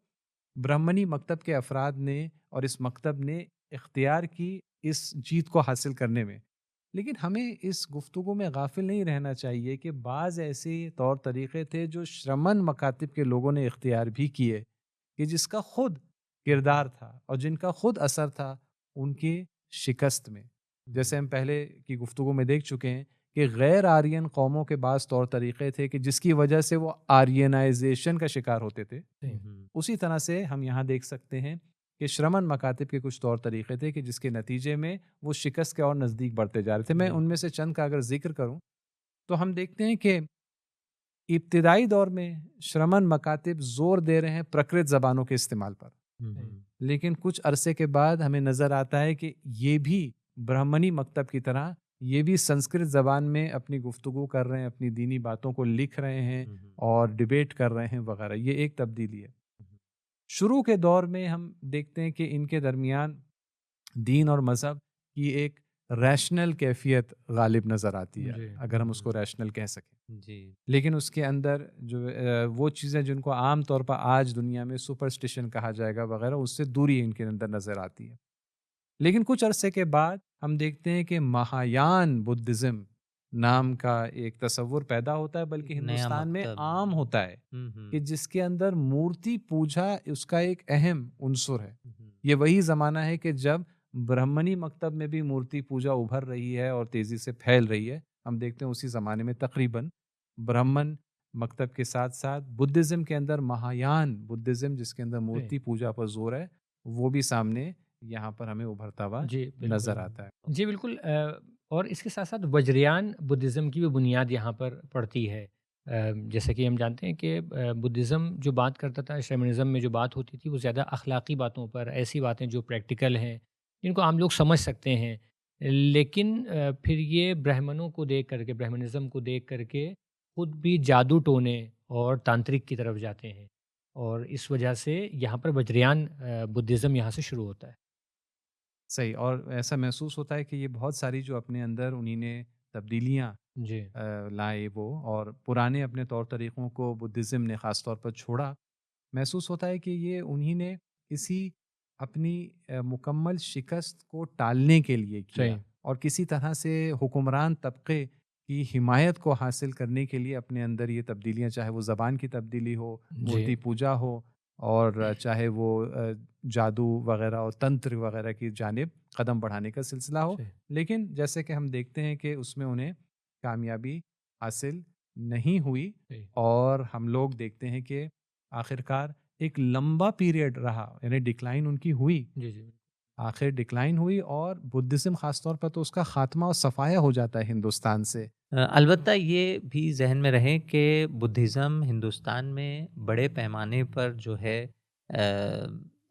ब्राह्मणी मकतब के अफराद ने और इस मकतब ने इख्तियार की इस जीत को हासिल करने में। लेकिन हमें इस गुफ्तगू में गाफिल नहीं रहना चाहिए कि बाज़ ऐसे तौर तरीक़े थे जो श्रमण मकातिब के लोगों ने इख्तियार भी किए, कि जिसका खुद किरदार था और जिनका खुद असर था उनकी शिकस्त में। जैसे हम पहले की गुफ्तगू में देख चुके हैं कि गैर आर्यन कौमों के बाज़ तौर तरीक़े थे कि जिसकी वजह से वो आर्यनाइजेशन का शिकार होते थे। उसी तरह से हम यहाँ देख सकते हैं कि श्रमण मकातिब के कुछ तौर तरीक़े थे कि जिसके नतीजे में वो शिकस्त के और नज़दीक बढ़ते जा रहे थे। मैं उनमें से चंद का अगर ज़िक्र करूँ तो हम देखते हैं कि इब्तिदाई दौर में श्रमण मकातिब ज़ोर दे रहे हैं प्रकृत ज़बानों के इस्तेमाल पर, लेकिन कुछ अरसे के बाद हमें नज़र आता है कि ये भी ब्राह्मणी मकतब की तरह ये भी संस्कृत ज़बान में अपनी गुफ्तगू कर रहे हैं, अपनी दीनी बातों को लिख रहे हैं और डिबेट कर रहे हैं वगैरह। ये एक तब्दीली है। शुरू के दौर में हम देखते हैं कि इनके दरमियान दीन और मज़हब की एक रैशनल कैफियत गालिब नज़र आती है, अगर हम उसको रैशनल कह सकें जी। लेकिन उसके अंदर जो वो चीज़ें जिनको आम तौर पर आज दुनिया में सुपरस्टिशन कहा जाएगा वगैरह, उससे दूरी इनके अंदर नज़र आती है। लेकिन कुछ अरसे के बाद हम देखते हैं कि महायान बुद्धिज़्म नाम का एक तसव्वुर पैदा होता है, बल्कि हिंदुस्तान में आम होता है कि जिसके अंदर मूर्ति पूजा उसका एक अहम उन्सुर है। ये वही ज़माना है कि जब ब्राह्मणी मकतब में भी मूर्ति पूजा उभर रही है और तेज़ी से फैल रही है। हम देखते हैं उसी ज़माने में तकरीबन ब्राह्मण मकतब के साथ साथ बुद्धिज़्म के अंदर महायान बुद्धिज़्म, जिसके अंदर मूर्ति पूजा पर जोर है, वो भी सामने यहाँ पर हमें उभरता हुआ नज़र आता है। जी बिल्कुल। और इसके साथ साथ वज्रयान बुद्धिज़्म की भी बुनियाद यहाँ पर पड़ती है। जैसे कि हम जानते हैं कि बुद्धिज़्म जो बात करता था, शैमनिज़्म में जो बात होती थी वो ज़्यादा अखलाकी बातों पर, ऐसी बातें जो प्रैक्टिकल हैं, जिनको आम लोग समझ सकते हैं। लेकिन फिर ये ब्राह्मणों को देख करके, ब्राह्मणिज़्म को देख करके खुद भी जादू टोने और तांत्रिक की तरफ जाते हैं, और इस वजह से यहाँ पर वज्रयान बुद्धिज़्म यहाँ से शुरू होता है। सही, और ऐसा महसूस होता है कि ये बहुत सारी जो अपने अंदर उन्हीं ने तब्दीलियाँ जी। लाए वो, और पुराने अपने तौर तरीक़ों को बुद्धिज़्म ने ख़ास तौर पर छोड़ा। महसूस होता है कि ये उन्हीं ने किसी अपनी मुकम्मल शिकस्त को टालने के लिए किया, और किसी तरह से हुक्मरान तबके की हिमायत को हासिल करने के लिए अपने अंदर ये तब्दीलियाँ, चाहे वो ज़बान की तब्दीली हो, मूर्ति पूजा हो, और चाहे वो जादू वगैरह और तंत्र वगैरह की जानिब कदम बढ़ाने का सिलसिला हो। लेकिन जैसे कि हम देखते हैं कि उसमें उन्हें कामयाबी हासिल नहीं हुई, और हम लोग देखते हैं कि आखिरकार एक लंबा पीरियड रहा, यानी डिक्लाइन उनकी हुई। आखिर डिक्लाइन हुई, और बुद्धिज़्म ख़ास तौर पर तो उसका ख़ात्मा और सफाया हो जाता है हिंदुस्तान से। अलबत्ता ये भी जहन में रहे कि बुद्धिज़्म हिंदुस्तान में बड़े पैमाने पर जो है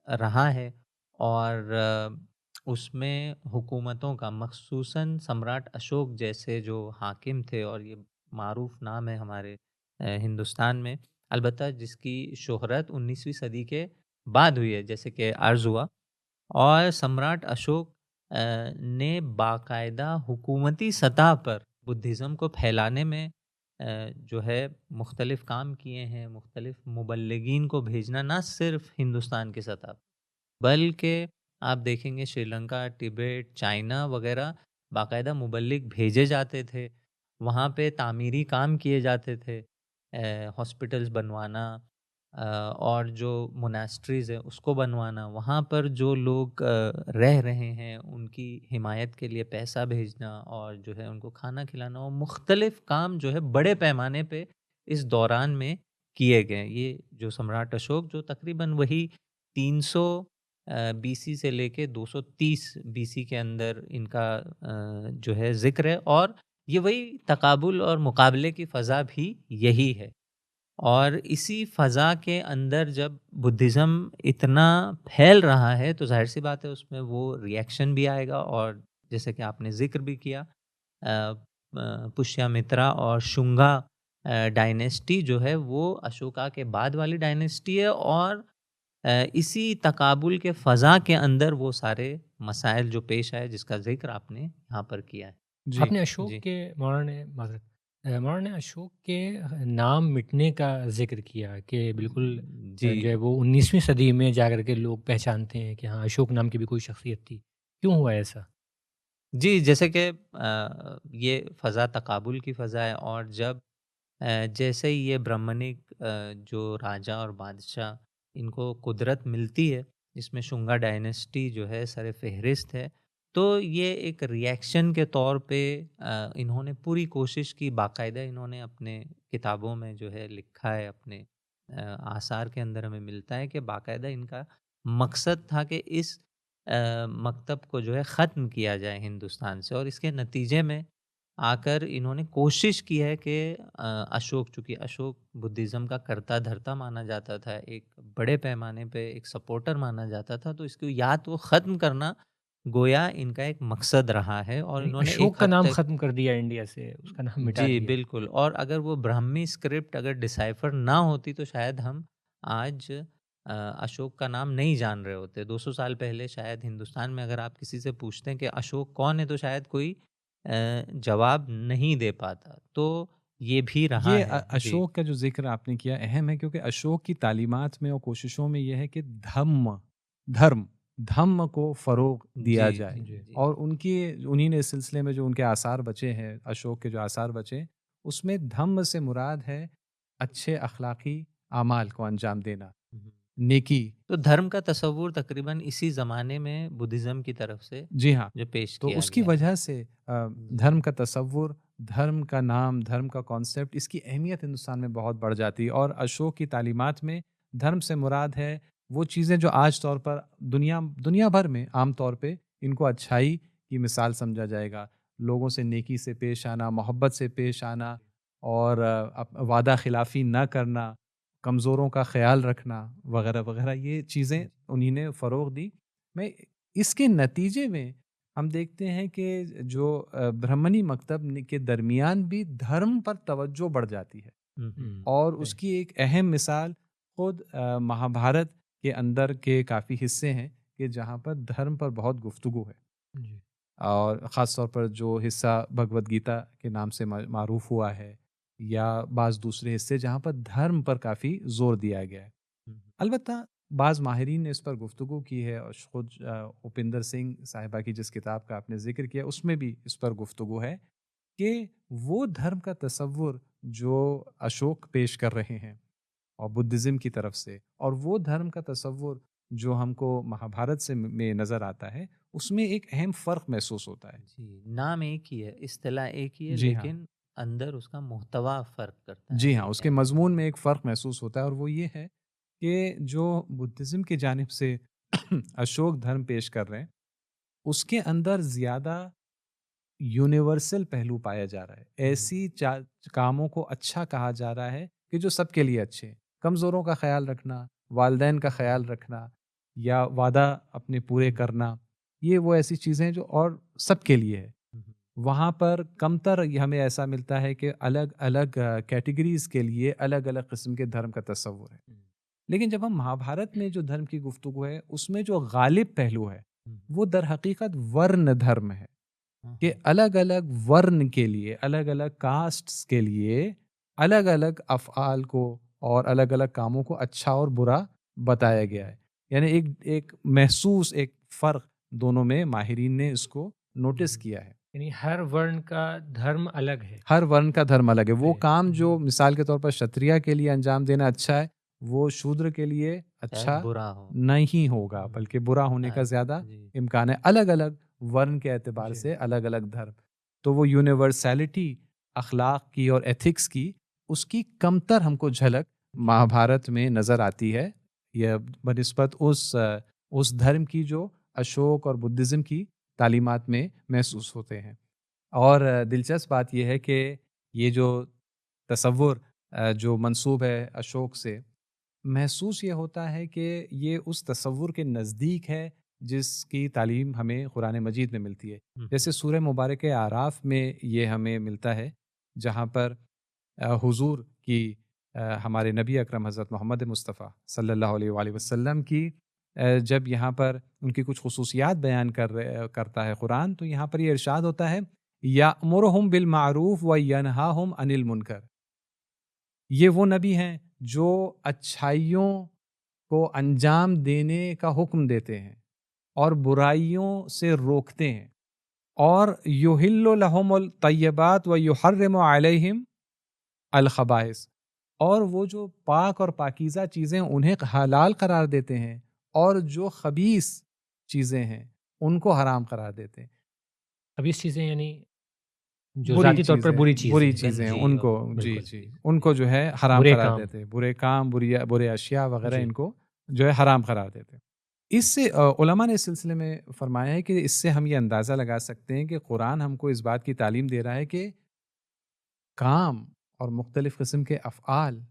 रहा है, और उसमें हुकूमतों का, मख़सूसन सम्राट अशोक जैसे जो हाकिम थे, और ये मारूफ़ नाम है हमारे हिंदुस्तान में, अलबत्ता जिसकी शोहरत 19वीं सदी के बाद हुई है, जैसे कि अर्ज़ हुआ। और सम्राट अशोक ने बाकायदा हुकूमती सतह पर बुद्धिज़्म को फैलाने में जो है मुख्तलिफ़ काम किए हैं। मुख्तलिफ़ मुबल्लिगीन को भेजना, ना सिर्फ हिंदुस्तान की सतह, बल्कि आप देखेंगे श्रीलंका, तिब्बत, चाइना वगैरह बाकायदा मुबल्लिग भेजे जाते थे। वहाँ पे तामीरी काम किए जाते थे, हॉस्पिटल्स बनवाना, और जो मोनास्ट्रीज़ है उसको बनवाना, वहाँ पर जो लोग रह रहे हैं उनकी हिमायत के लिए पैसा भेजना, और जो है उनको खाना खिलाना, और मुख्तलिफ़ काम जो है बड़े पैमाने पे इस दौरान में किए गए। ये जो सम्राट अशोक, जो तकरीबन वही 300 बीसी से लेके 230 बीसी के अंदर इनका जो है ज़िक्र है, और ये वही तकाबुल और मुकाबले की फ़ज़ा भी यही है। और इसी फ़ज़ा के अंदर जब बुद्धिज़्म इतना फैल रहा है, तो ज़ाहिर-सी बात है उसमें वो रिएक्शन भी आएगा। और जैसे कि आपने ज़िक्र भी किया, पुष्यमित्रा और शुंगा डायनेस्टी जो है वो अशोका के बाद वाली डायनेस्टी है, और इसी तकाबुल के फ़ज़ा के अंदर वो सारे मसाइल जो पेश आए, जिसका ज़िक्र आपने यहाँ पर किया है। आपने अशोक के मौलाना माज़रत मौलाना ने अशोक के नाम मिटने का ज़िक्र किया कि बिल्कुल जी। जो है वो 19वीं सदी में जाकर के लोग पहचानते हैं कि हाँ, अशोक नाम की भी कोई शख्सियत थी। क्यों हुआ ऐसा? जी, जैसे कि ये फ़ज़ा तकाबुल की फ़ज़ा है, और जब जैसे ही ये ब्राह्मणिक जो राजा और बादशाह, इनको कुदरत मिलती है, जिसमें शुंगा डायनेस्टी जो है सर-ए-फ़हरिस्त है, तो ये एक रिएक्शन के तौर पे इन्होंने पूरी कोशिश की, बाकायदा इन्होंने अपने किताबों में जो है लिखा है, अपने आसार के अंदर हमें मिलता है कि बाकायदा इनका मकसद था कि इस मकतब को जो है ख़त्म किया जाए हिंदुस्तान से, और इसके नतीजे में आकर इन्होंने कोशिश की है कि अशोक, चूँकि अशोक बुद्धिज़्म का कर्ता धर्ता माना जाता था, एक बड़े पैमाने पे एक सपोर्टर माना जाता था, तो इसको या तो ख़त्म करना गोया इनका एक मकसद रहा है, और यानी इन्होंने अशोक एक का हद नाम तक। ख़त्म कर दिया इंडिया से, उसका नाम मिटा जी, दिया। बिल्कुल, और अगर वो ब्राह्मी स्क्रिप्ट अगर डिसाइफ़र ना होती, तो शायद हम आज अशोक का नाम नहीं जान रहे होते। 200 साल पहले शायद हिंदुस्तान में अगर आप किसी से पूछते हैं कि अशोक कौन है, तो शायद कोई जवाब नहीं दे पाता। तो ये भी रहा ये है। जी। अशोक का जो ज़िक्र आपने किया अहम है, क्योंकि अशोक की तालीमात में और कोशिशों में ये है कि धर्म धम्म को फ़रोग़ जी, दिया जाए। जी, जी। जी। और उन्हीं ने इस सिलसिले में जो उनके आसार बचे हैं, अशोक के जो आसार बचे, उसमें धम्म से मुराद है अच्छे अखलाकी अमाल को अंजाम देना, हुँ। नेकी। तो धर्म का तसव्वुर तकरीबन इसी ज़माने में बुद्धिज़्म की तरफ से जी हाँ, जो पेश तो किया उसकी गया है। वजह से जी। धर्म का तसव्वुर, धर्म का नाम, धर्म का कॉन्सेप्ट, इसकी अहमियत हिंदुस्तान में बहुत बढ़ जाती है। और अशोक की तालीमात में धर्म से मुराद है वो चीज़ें जो आज तौर पर दुनिया भर में आम तौर पे इनको अच्छाई की मिसाल समझा जाएगा। लोगों से नेकी से पेश आना, मोहब्बत से पेश आना, और वादा खिलाफ़ी ना करना, कमज़ोरों का ख़्याल रखना, वग़ैरह-वग़ैरह, ये चीज़ें उन्हीं ने फ़रोग़ दी। मैं इसके नतीजे में हम देखते हैं कि जो ब्राह्मणी मकतब के दरमियान भी धर्म पर तवज्जो बढ़ जाती है। हुँ, हुँ। हुँ, और सही। उसकी एक अहम मिसाल खुद महाभारत के अंदर के काफ़ी हिस्से हैं कि जहाँ पर धर्म पर बहुत गुफ्तगू है। जी। और ख़ास तौर पर जो हिस्सा भगवद गीता के नाम से मारूफ हुआ है, या बाज़ दूसरे हिस्से जहाँ पर धर्म पर काफ़ी ज़ोर दिया गया है। हुँ, हुँ। अलबत्ता बाज़ माहिरीन ने इस पर गुफ्तगू की है, और खुद उपिंदर सिंह साहिबा की जिस किताब का आपने ज़िक्र किया उसमें भी इस पर गुफ्तगू है कि वो धर्म का तसव्वुर जो अशोक पेश कर रहे हैं और बुद्धिज़्म की तरफ से, और वो धर्म का तसव्वुर जो हमको महाभारत से में नज़र आता है, उसमें एक अहम फ़र्क महसूस होता है। जी, नाम एक ही है, इस्तिलाह एक ही है, जी हाँ। लेकिन अंदर उसका मुहतवा फ़र्क करता है, जी हाँ, ये उसके कहना मज़मून में चाहिए। एक फ़र्क महसूस होता है, और वो ये है कि जो बुद्धिज़्म की जानिब से अशोक धर्म पेश कर रहे हैं, उसके अंदर ज़्यादा यूनिवर्सल पहलू पाया जा रहा है। हुँ, ऐसी कामों को अच्छा कहा जा रहा है कि जो सबके लिए अच्छे हैं। कमज़ोरों का ख़्याल रखना, वालिदैन का ख़्याल रखना, या वादा अपने पूरे हुँ, करना, ये वो ऐसी चीज़ें हैं जो और सबके लिए है। हुँ, हुँ, वहाँ पर कमतर ये हमें ऐसा मिलता है कि अलग-अलग कैटेगरीज़ के लिए अलग-अलग किस्म के धर्म का तसव्वुर है। हुँ, लेकिन जब हम महाभारत में जो धर्म की गुफ्तगू है, उसमें जो गालिब पहलू है, हुँ, वो दर हकीकत वर्ण धर्म है। हाँ, कि हाँ। अलग-अलग वर्ण के लिए, अलग-अलग कास्ट्स के लिए, अलग-अलग अफ़आल को और अलग-अलग कामों को अच्छा और बुरा बताया गया है। यानी एक एक महसूस एक फ़र्क दोनों में माहिरीन ने इसको हुँ, नोटिस हुँ, किया है। यानी हर वर्ण का धर्म अलग है। हर वर्ण का धर्म अलग है। वो है। काम जो हुँ, मिसाल के तौर पर क्षत्रिय के लिए अंजाम देना अच्छा है, वो शूद्र के लिए शायद अच्छा बुरा हो। नहीं होगा, हुँ, बल्कि बुरा होने का शायद। ज़्यादा जी, इम्कान है। अलग-अलग वर्ण के एतबार जी। से अलग-अलग धर्म। तो वो यूनिवर्सैलिटी अखलाक की और एथिक्स की, उसकी कमतर हमको झलक जी। महाभारत में नज़र आती है। यह बनिस्बत उस धर्म की जो अशोक और बुद्धिज़्म की तालीमात में महसूस होते हैं। और दिलचस्प बात ये है कि ये जो तसव्वुर जो मंसूब है अशोक से, महसूस ये होता है कि ये उस तसव्वुर के नज़दीक है जिसकी तालीम हमें कुरान मजीद में मिलती है। हुँ, हुँ, जैसे सूरह मुबारक आराफ में ये हमें मिलता है, जहाँ पर हुज़ूर की हमारे नबी अकरम हज़रत मोहम्मद मुस्तफ़ा सल्लल्लाहु अलैहि वसल्लम की जब यहाँ पर उनकी कुछ ख़ुसूसियात बयान करता है कुरान, तो यहाँ पर ये इरशाद होता है, यामुरुहुम बिल मारूफ व यनहाहुम अनिल मुनकर। ये वो नबी हैं जो अच्छाइयों को अंजाम देने का हुक्म देते हैं और बुराइयों से रोकते हैं, और युहिल्लु लहुमुल तय्यबात व युहर्रिमु अलैहिम अल खबाइस, और वो जो पाक और पाकीज़ा चीज़ें उन्हें हलाल करार देते हैं, और जो खबीस चीज़ें हैं उनको हराम करार देते हैं। अब इस चीज़ें यानी जो बुरी ज़ाती तौर पर बुरी बुरी चीज़ें चीज़ें हैं गंजी उनको, और जी बिल्कुल जी, उनको जो है हराम बुरे करार काम देते हैं। बुरे काम, बुरे अशिया वगैरह जी इनको जो है हराम करार देते हैं। इससे उलमा ने इस सिलसिले में फरमाया है कि इससे हम ये अंदाज़ा लगा सकते हैं कि कुरान हमको इस बात की तालीम दे रहा है कि काम और मुख्तलिफ़ किस्म के अफ़आल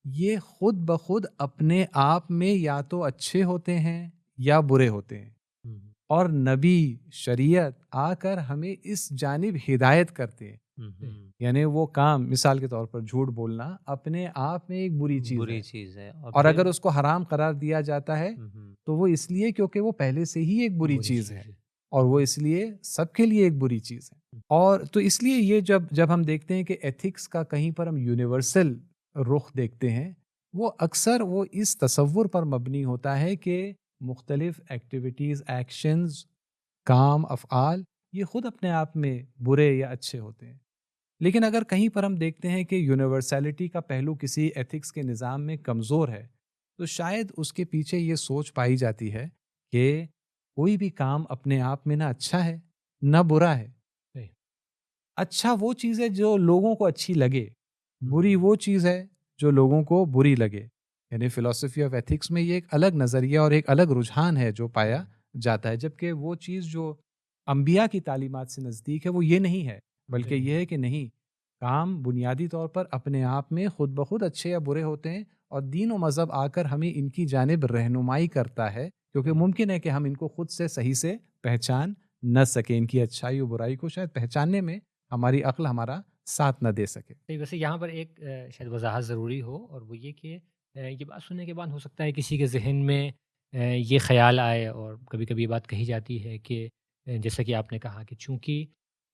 ये खुद ब खुद अपने आप में या तो अच्छे होते हैं या बुरे होते हैं, हम्म, और नबी शरीयत आकर हमें इस जानिब हिदायत करते हैं। हम्म, यानी वो काम, मिसाल के तौर पर झूठ बोलना अपने आप में एक बुरी चीज़ बुरी है, चीज़ है और और फिर अगर उसको हराम करार दिया जाता है हम्म, तो वो इसलिए क्योंकि वो पहले से ही एक बुरी बुरी चीज़ चीज़ है, है और वो इसलिए सबके लिए एक बुरी चीज़ है। हम्म, और तो इसलिए ये जब जब हम देखते हैं कि एथिक्स का कहीं पर हम यूनिवर्सल रुख देखते हैं, वो अक्सर वो इस तसव्वुर पर मबनी होता है कि मुख्तलिफ एक्टिविटीज़, एक्शंस, काम, अफ़आल ये खुद अपने आप में बुरे या अच्छे होते हैं। लेकिन अगर कहीं पर हम देखते हैं कि यूनिवर्सैलिटी का पहलू किसी एथिक्स के निज़ाम में कमज़ोर है, तो शायद उसके पीछे ये सोच पाई जाती है कि कोई भी काम अपने आप में ना अच्छा है ना बुरा है। सही, अच्छा वो चीज़ है जो लोगों को अच्छी लगे, बुरी हम्म, वो चीज़ है जो लोगों को बुरी लगे। यानी फ़िलॉसफ़ी ऑफ एथिक्स में ये एक अलग नज़रिया और एक अलग रुझान है जो पाया जाता है, जबकि वो चीज़ जो अंबिया की तालीमात से नज़दीक है वो ये नहीं है, बल्कि सही, ये है कि नहीं, काम बुनियादी तौर पर अपने आप में खुद ब खुद अच्छे या बुरे होते हैं, और दीन व मज़हब आकर हमें इनकी जानिब रहनुमाई करता है, क्योंकि हम्म, मुमकिन है कि हम इनको खुद से सही से पहचान न सकें, इनकी अच्छाई और बुराई को शायद पहचानने में हमारी अक्ल हमारा साथ न दे सके। सही। वैसे यहाँ पर एक शायद वजाहत ज़रूरी हो, और वो ये कि ये बात सुनने के बाद हो सकता है किसी के जहन में ये ख्याल आए, और कभी कभी ये बात कही जाती है कि जैसा कि आपने कहा कि चूँकि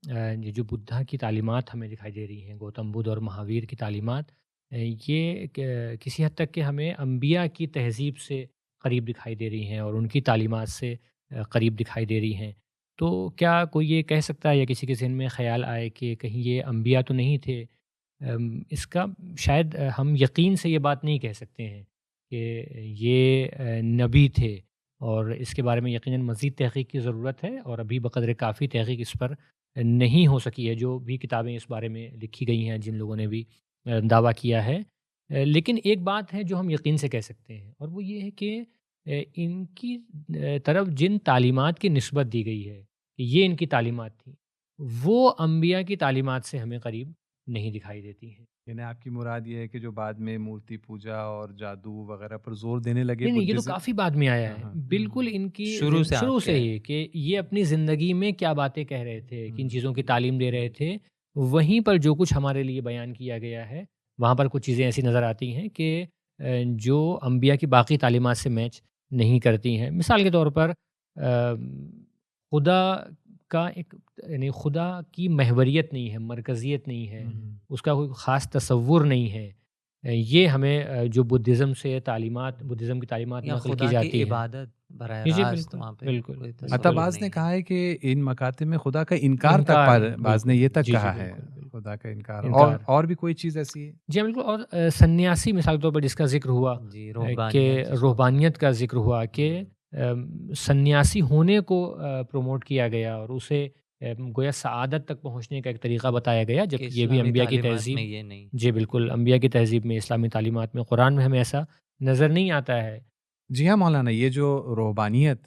ये जो बुद्धा की तालीमात हमें दिखाई दे रही हैं, गौतम बुद्ध और महावीर की तालीमात, ये किसी हद तक के हमें अम्बिया की तहज़ीब से करीब दिखाई दे रही हैं और उनकी तालीमात से करीब दिखाई दे रही हैं। तो क्या कोई ये कह सकता है या किसी के ज़हन में ख़्याल आए कि कहीं ये अम्बिया तो नहीं थे? इसका शायद हम यकीन से ये बात नहीं कह सकते हैं कि ये नबी थे, और इसके बारे में यकीनन मज़ीद तहक़ीक़ की ज़रूरत है, और अभी बक़द्र काफ़ी तहक़ीक़ इस पर नहीं हो सकी है। जो भी किताबें इस बारे में लिखी गई हैं, जिन लोगों ने भी दावा किया है। लेकिन एक बात है जो हम यकीन से कह सकते हैं, और वो ये है कि इनकी तरफ जिन तालीमात की निस्बत दी गई है कि ये इनकी तालीमात थी, वो अम्बिया की तालीमात से हमें करीब नहीं दिखाई देती हैं। यानी आपकी मुराद ये है कि जो बाद में मूर्ति पूजा और जादू वगैरह पर जोर देने लगे नहीं, नहीं, ये तो बुद्धिज़्म। काफ़ी बाद में आया हाँ, है। हाँ। बिल्कुल इनकी शुरू से शुरू आपके से ही कि ये अपनी ज़िंदगी में क्या बातें कह रहे थे, किन चीज़ों की हुँ। तालीम दे रहे थे, वहीं पर जो कुछ हमारे लिए बयान किया गया है, वहाँ पर कुछ चीज़ें ऐसी नज़र आती हैं कि जो अम्बिया की बाकी तालीमात से मैच नहीं करती हैं। मिसाल के तौर पर खुदा का एक, यानी खुदा की महवरियत नहीं है, मरकज़ियत नहीं है, हुँ। उसका कोई ख़ास तसव्वुर नहीं है। ये हमें जो बुद्धिज़्म की तालीमात या नक़ल की खुदा की जाती हैं। इबादत बराह जी, जी, रास्त बिल्कुल, वहाँ पे बिल्कुल, कोई अतः बिल्कुल। तसव्वुर बाज़ ने नहीं है। कहा है कि इन मकातिब में खुदा का इनकार तक इनकार है, बाज़ ने बिल्कुल। ये तक जी, जी, कहा है, बिल्कुल, बिल्कुल। खुदा का इनकार। इनकार। और भी कोई चीज़ ऐसी है? जी हाँ, बिल्कुल। और सन्यासी मिसाल के तौर पर जिसका ज़िक्र हुआ, जी, कि रूहबानियत जिसको कहते रूहबानियत का ज़िक्र हुआ कि हुँ, सन्यासी होने को प्रमोट किया गया, और उसे गोया सआदत तक पहुँचने का एक तरीक़ा बताया गया, कि जबकि ये भी इस्लामी अम्बिया की तालीमात में तहज़ीब। ये नहीं। जी, बिल्कुल, अम्बिया की तहज़ीब में, इस्लामी तालीमात में, कुरान में हमें ऐसा नज़र नहीं आता है। जी हाँ, मौलाना, ये जो रूहबानियत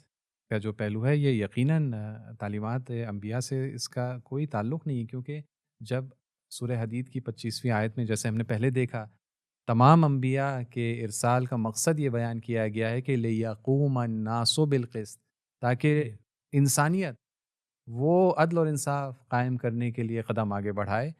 का जो पहलू है ये यकीनन तालीमात अंबिया से इसका कोई ताल्लुक़ नहीं है, क्योंकि जब सूरह हदीद की 25वीं आयत में जैसे हमने पहले देखा, तमाम अंबिया के इरसाल का मकसद ये बयान किया गया है कि लियक़ूमन्नासु बिलक़िस्त, ताकि जी, इंसानियत वो अदल और इंसाफ कायम करने के लिए कदम आगे बढ़ाए।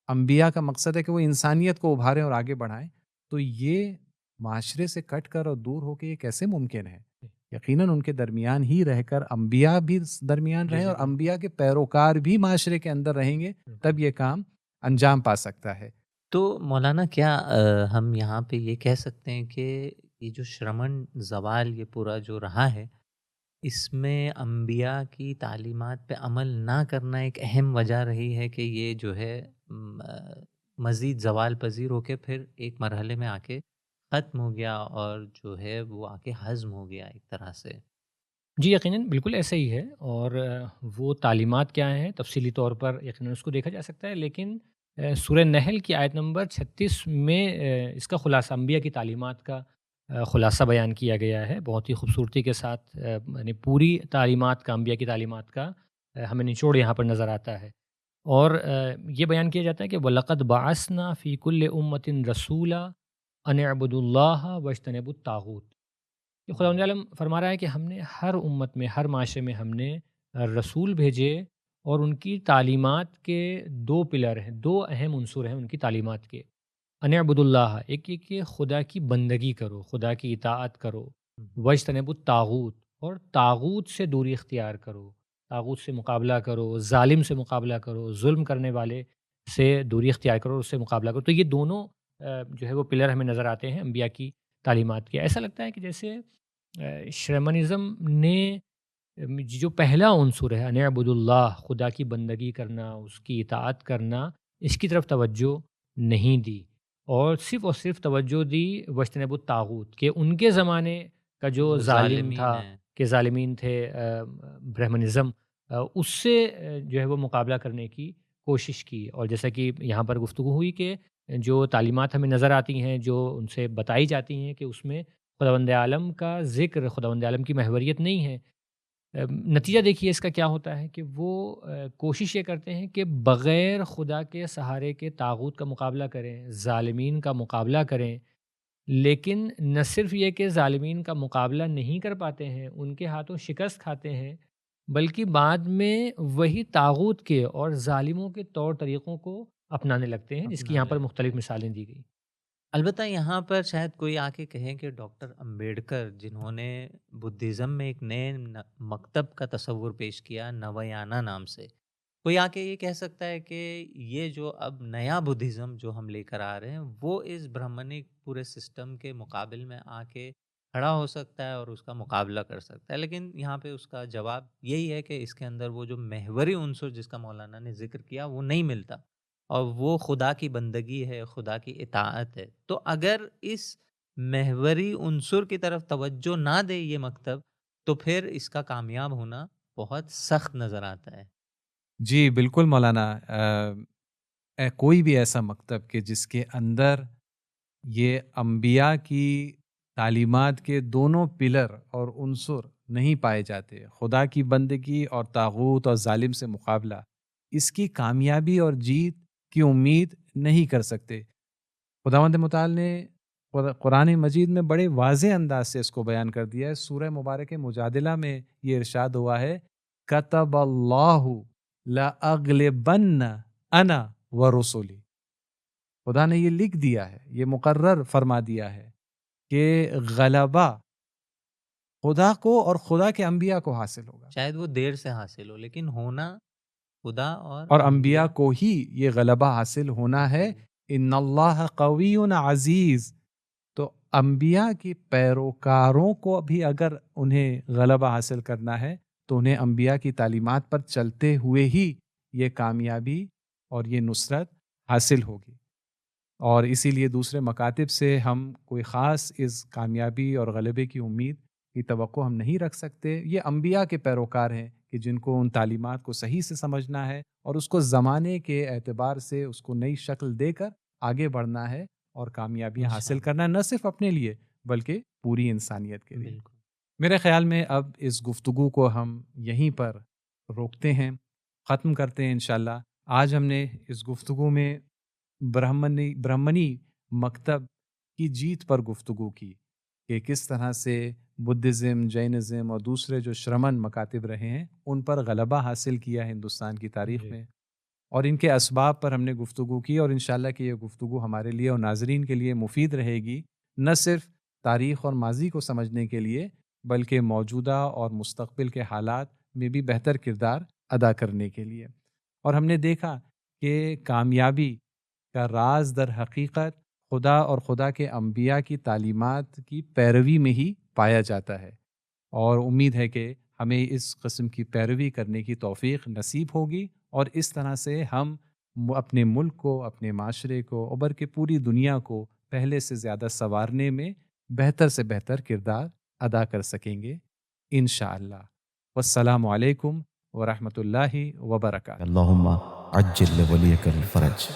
अंबिया का मकसद है कि वो इंसानियत को उभारें और आगे बढ़ाएँ। तो ये माशरे से कट कर और दूर होके ये कैसे मुमकिन है? यकीनन उनके दरमियान ही रहकर अम्बिया भी दरमियान जी रहे जी और जी अम्बिया के पैरोकार भी माशरे के अंदर रहेंगे, बिल्कुल। तब ये काम अंजाम पा सकता है। तो मौलाना क्या हम यहाँ पे ये कह सकते हैं कि ये जो श्रमण ज़वाल ये पूरा जो रहा है, इसमें अम्बिया की तालीमात पे अमल ना करना एक अहम वजह रही है कि ये जो है मज़ीद ज़वाल पज़ीर होके फिर एक मरहले में आके ख़त्म हो गया और जो है वो आके हज़्म हो गया एक तरह से। जी, यकीनन बिल्कुल ऐसा ही है और वो तालीमात क्या हैं तफ़सीली तौर पर यकीनन उसको देखा जा सकता है, लेकिन सूरह नहल की आयत नंबर 36 में इसका ख़ुलासा अम्बिया की तालीमात का ख़ुलासा बयान किया गया है। बहुत ही खूबसूरती के साथ यानी पूरी तालीमात का, अम्बिया की तालीमात का हमें निचोड़ यहाँ पर नज़र आता है। और ये बयान किया जाता है कि वलक़द बअसना फ़ी कुल्लि उम्मतिन रसूला अन अ'बुदुल्लाह वज्तनिबुत ताग़ूत। कि खुदावंद आलम फरमा रहा है कि हमने हर उम्मत में, हर माशरे में हमने रसूल भेजे और उनकी तालीमात के 2 पिलर हैं, 2 अहम उन्सुर हैं उनकी तालीमात के। अन अ'बुदुल्लाह, एक ये कि खुदा की बंदगी करो, खुदा की इताअत करो, हुँ, वज्तनिबुत ताग़ूत, और ताग़ूत से दूरी इख्तियार करो, ताग़ूत से मुकाबला करो, ज़ालिम से मुकाबला करो, ज़ुल्म करने वाले से दूरी इख्तियार करो, उससे मुकाबला करो। तो ये दोनों जो है वो पिलर हमें नज़र आते हैं अम्बिया की तालीमात के। ऐसा लगता है कि जैसे शमनिज़्म ने जो पहला उन्सुर है अनअबुदुल्लाह, खुदा की बंदगी करना, उसकी इताअत करना, इसकी तरफ तवज्जो नहीं दी और सिर्फ़ तवज्जो दी वज्तनिबुत ताग़ूत के उनके ज़माने का जो जो ज़ालिम था, ज़ालिमीन हैं। के ज़ालिमीन थे ब्रह्मनिज़्म, उससे जो है वो मुकाबला करने की कोशिश की। और जैसा कि यहाँ पर गुफ्तगू हुई कि जो तालीमात हमें नज़र आती हैं, जो उनसे बताई जाती हैं कि उसमें खुदावंद आलम का ज़िक्र, खुदावंद आलम की महवरियत नहीं है। नतीजा देखिए इसका क्या होता है कि वो कोशिश ये करते हैं कि बग़ैर खुदा के सहारे के ताग़ूत का मुकाबला करें, ज़ालिमीन का मुकाबला करें। लेकिन न सिर्फ़ ये कि ज़ालिमीन का मुकाबला नहीं कर पाते हैं, उनके हाथों शिकस्त खाते हैं, बल्कि बाद में वही ताग़ूत के और ज़ालिमों के तौर तरीक़ों को अपनाने लगते हैं, जिसकी अपना यहाँ पर लेते मुख्तलिफ़ हैं। मिसालें दी गई। अलबत्ता यहाँ पर शायद कोई आके कहे कि डॉक्टर अंबेडकर जिन्होंने बुद्धिज़्म में एक नए मकतब का तस्वुर पेश किया नवयाना नाम से, कोई आके ये कह सकता है कि ये जो अब नया बुद्धिज़्म जो हम लेकर आ रहे हैं वो इस ब्राह्मणिक पूरे सिस्टम के मुकाबिल में आके खड़ा हो सकता है और उसका मुकाबला कर सकता है। लेकिन यहाँ पे उसका जवाब यही है कि इसके अंदर वो जो महवरी उनसुर जिसका मौलाना ने ज़िक्र किया वो नहीं मिलता और वो खुदा की बंदगी है, खुदा की इताअत है। तो अगर इस महवरी उनसुर की तरफ तवज्जो ना दे ये मकतब, तो फिर इसका कामयाब होना बहुत सख्त नज़र आता है। जी, बिल्कुल मौलाना, कोई भी ऐसा मकतब कि जिसके अंदर ये अम्बिया की तालीमात के दोनों पिलर और उन्सुर नहीं पाए जाते, खुदा की बंदगी और तागूत और जालिम से मुकाबला, इसकी कामयाबी और जीत की उम्मीद नहीं कर सकते। खुदावंद मुताल ने कुरान मजीद में बड़े वाज़ेह अंदाज से इसको बयान कर दिया है। सूरह मुबारक मुजादिला में ये इरशाद हुआ है, कतबल्लाहु लअग़लिबन्न अना व रुसुली। खुदा ने ये लिख दिया है, ये मुकर्रर फरमा दिया है कि गलबा खुदा को और खुदा के अंबिया को हासिल होगा शायद वो देर से हासिल हो, लेकिन होना खुदा और और अंबिया अंबिया। को ही ये गलबा हासिल होना है। जी, इन्नल्लाह कवियुन अजीज। तो अंबिया के पैरोकारों को भी अगर उन्हें गलबा हासिल करना है तो उन्हें अंबिया की तालीमात पर चलते हुए ही ये कामयाबी और ये नुसरत हासिल होगी। और इसीलिए दूसरे मकातिब से हम कोई ख़ास इस कामयाबी और गलबे की उम्मीद की तवक्को हम नहीं रख सकते। ये अंबिया के पैरोकार हैं कि जिनको उन तालीमात को सही से समझना है और उसको ज़माने के एतबार से उसको नई शक्ल देकर आगे बढ़ना है और कामयाबियाँ हासिल इंशाअल्लाह। करना है, न सिर्फ अपने लिए बल्कि पूरी इंसानियत के लिए। बिल्कुल। मेरे ख़्याल में अब इस गुफ्तगू को हम यहीं पर रोकते हैं, ख़त्म करते हैं इंशाअल्लाह। आज हमने इस गुफ्तगू में ब्राह्मणी मकतब की जीत पर गुफ्तगू की कि किस तरह से बुद्धिज़्म, जैनिज़्म और दूसरे जो श्रमण मकातिब रहे हैं उन पर गलबा हासिल किया हिंदुस्तान की तारीख़ जी। में, और इनके असबाब पर हमने गुफ्तगू की। और इंशाअल्लाह कि ये गुफ्तगू हमारे लिए और नाज़रीन के लिए मुफ़ीद रहेगी, न सिर्फ तारीख़ और माज़ी को समझने के लिए बल्कि मौजूदा और मुस्तकबिल के हालात में भी बेहतर किरदार अदा करने के लिए। और हमने देखा कि कामयाबी का राज दर हकीकत खुदा और खुदा के अंबिया की तालीमात की पैरवी में ही पाया जाता है। और उम्मीद है कि हमें इस किस्म की पैरवी करने की तौफीक नसीब होगी और इस तरह से हम अपने मुल्क को, अपने माशरे को और बल्कि पूरी दुनिया को पहले से ज़्यादा संवारने में बेहतर से बेहतर किरदार अदा कर सकेंगे इंशाअल्लाह। वस्सलामु अलैकुम व रहमतुल्लाहि व बरकातहू। अल्लाहुम्मा अज्जिल वलियकल फरज।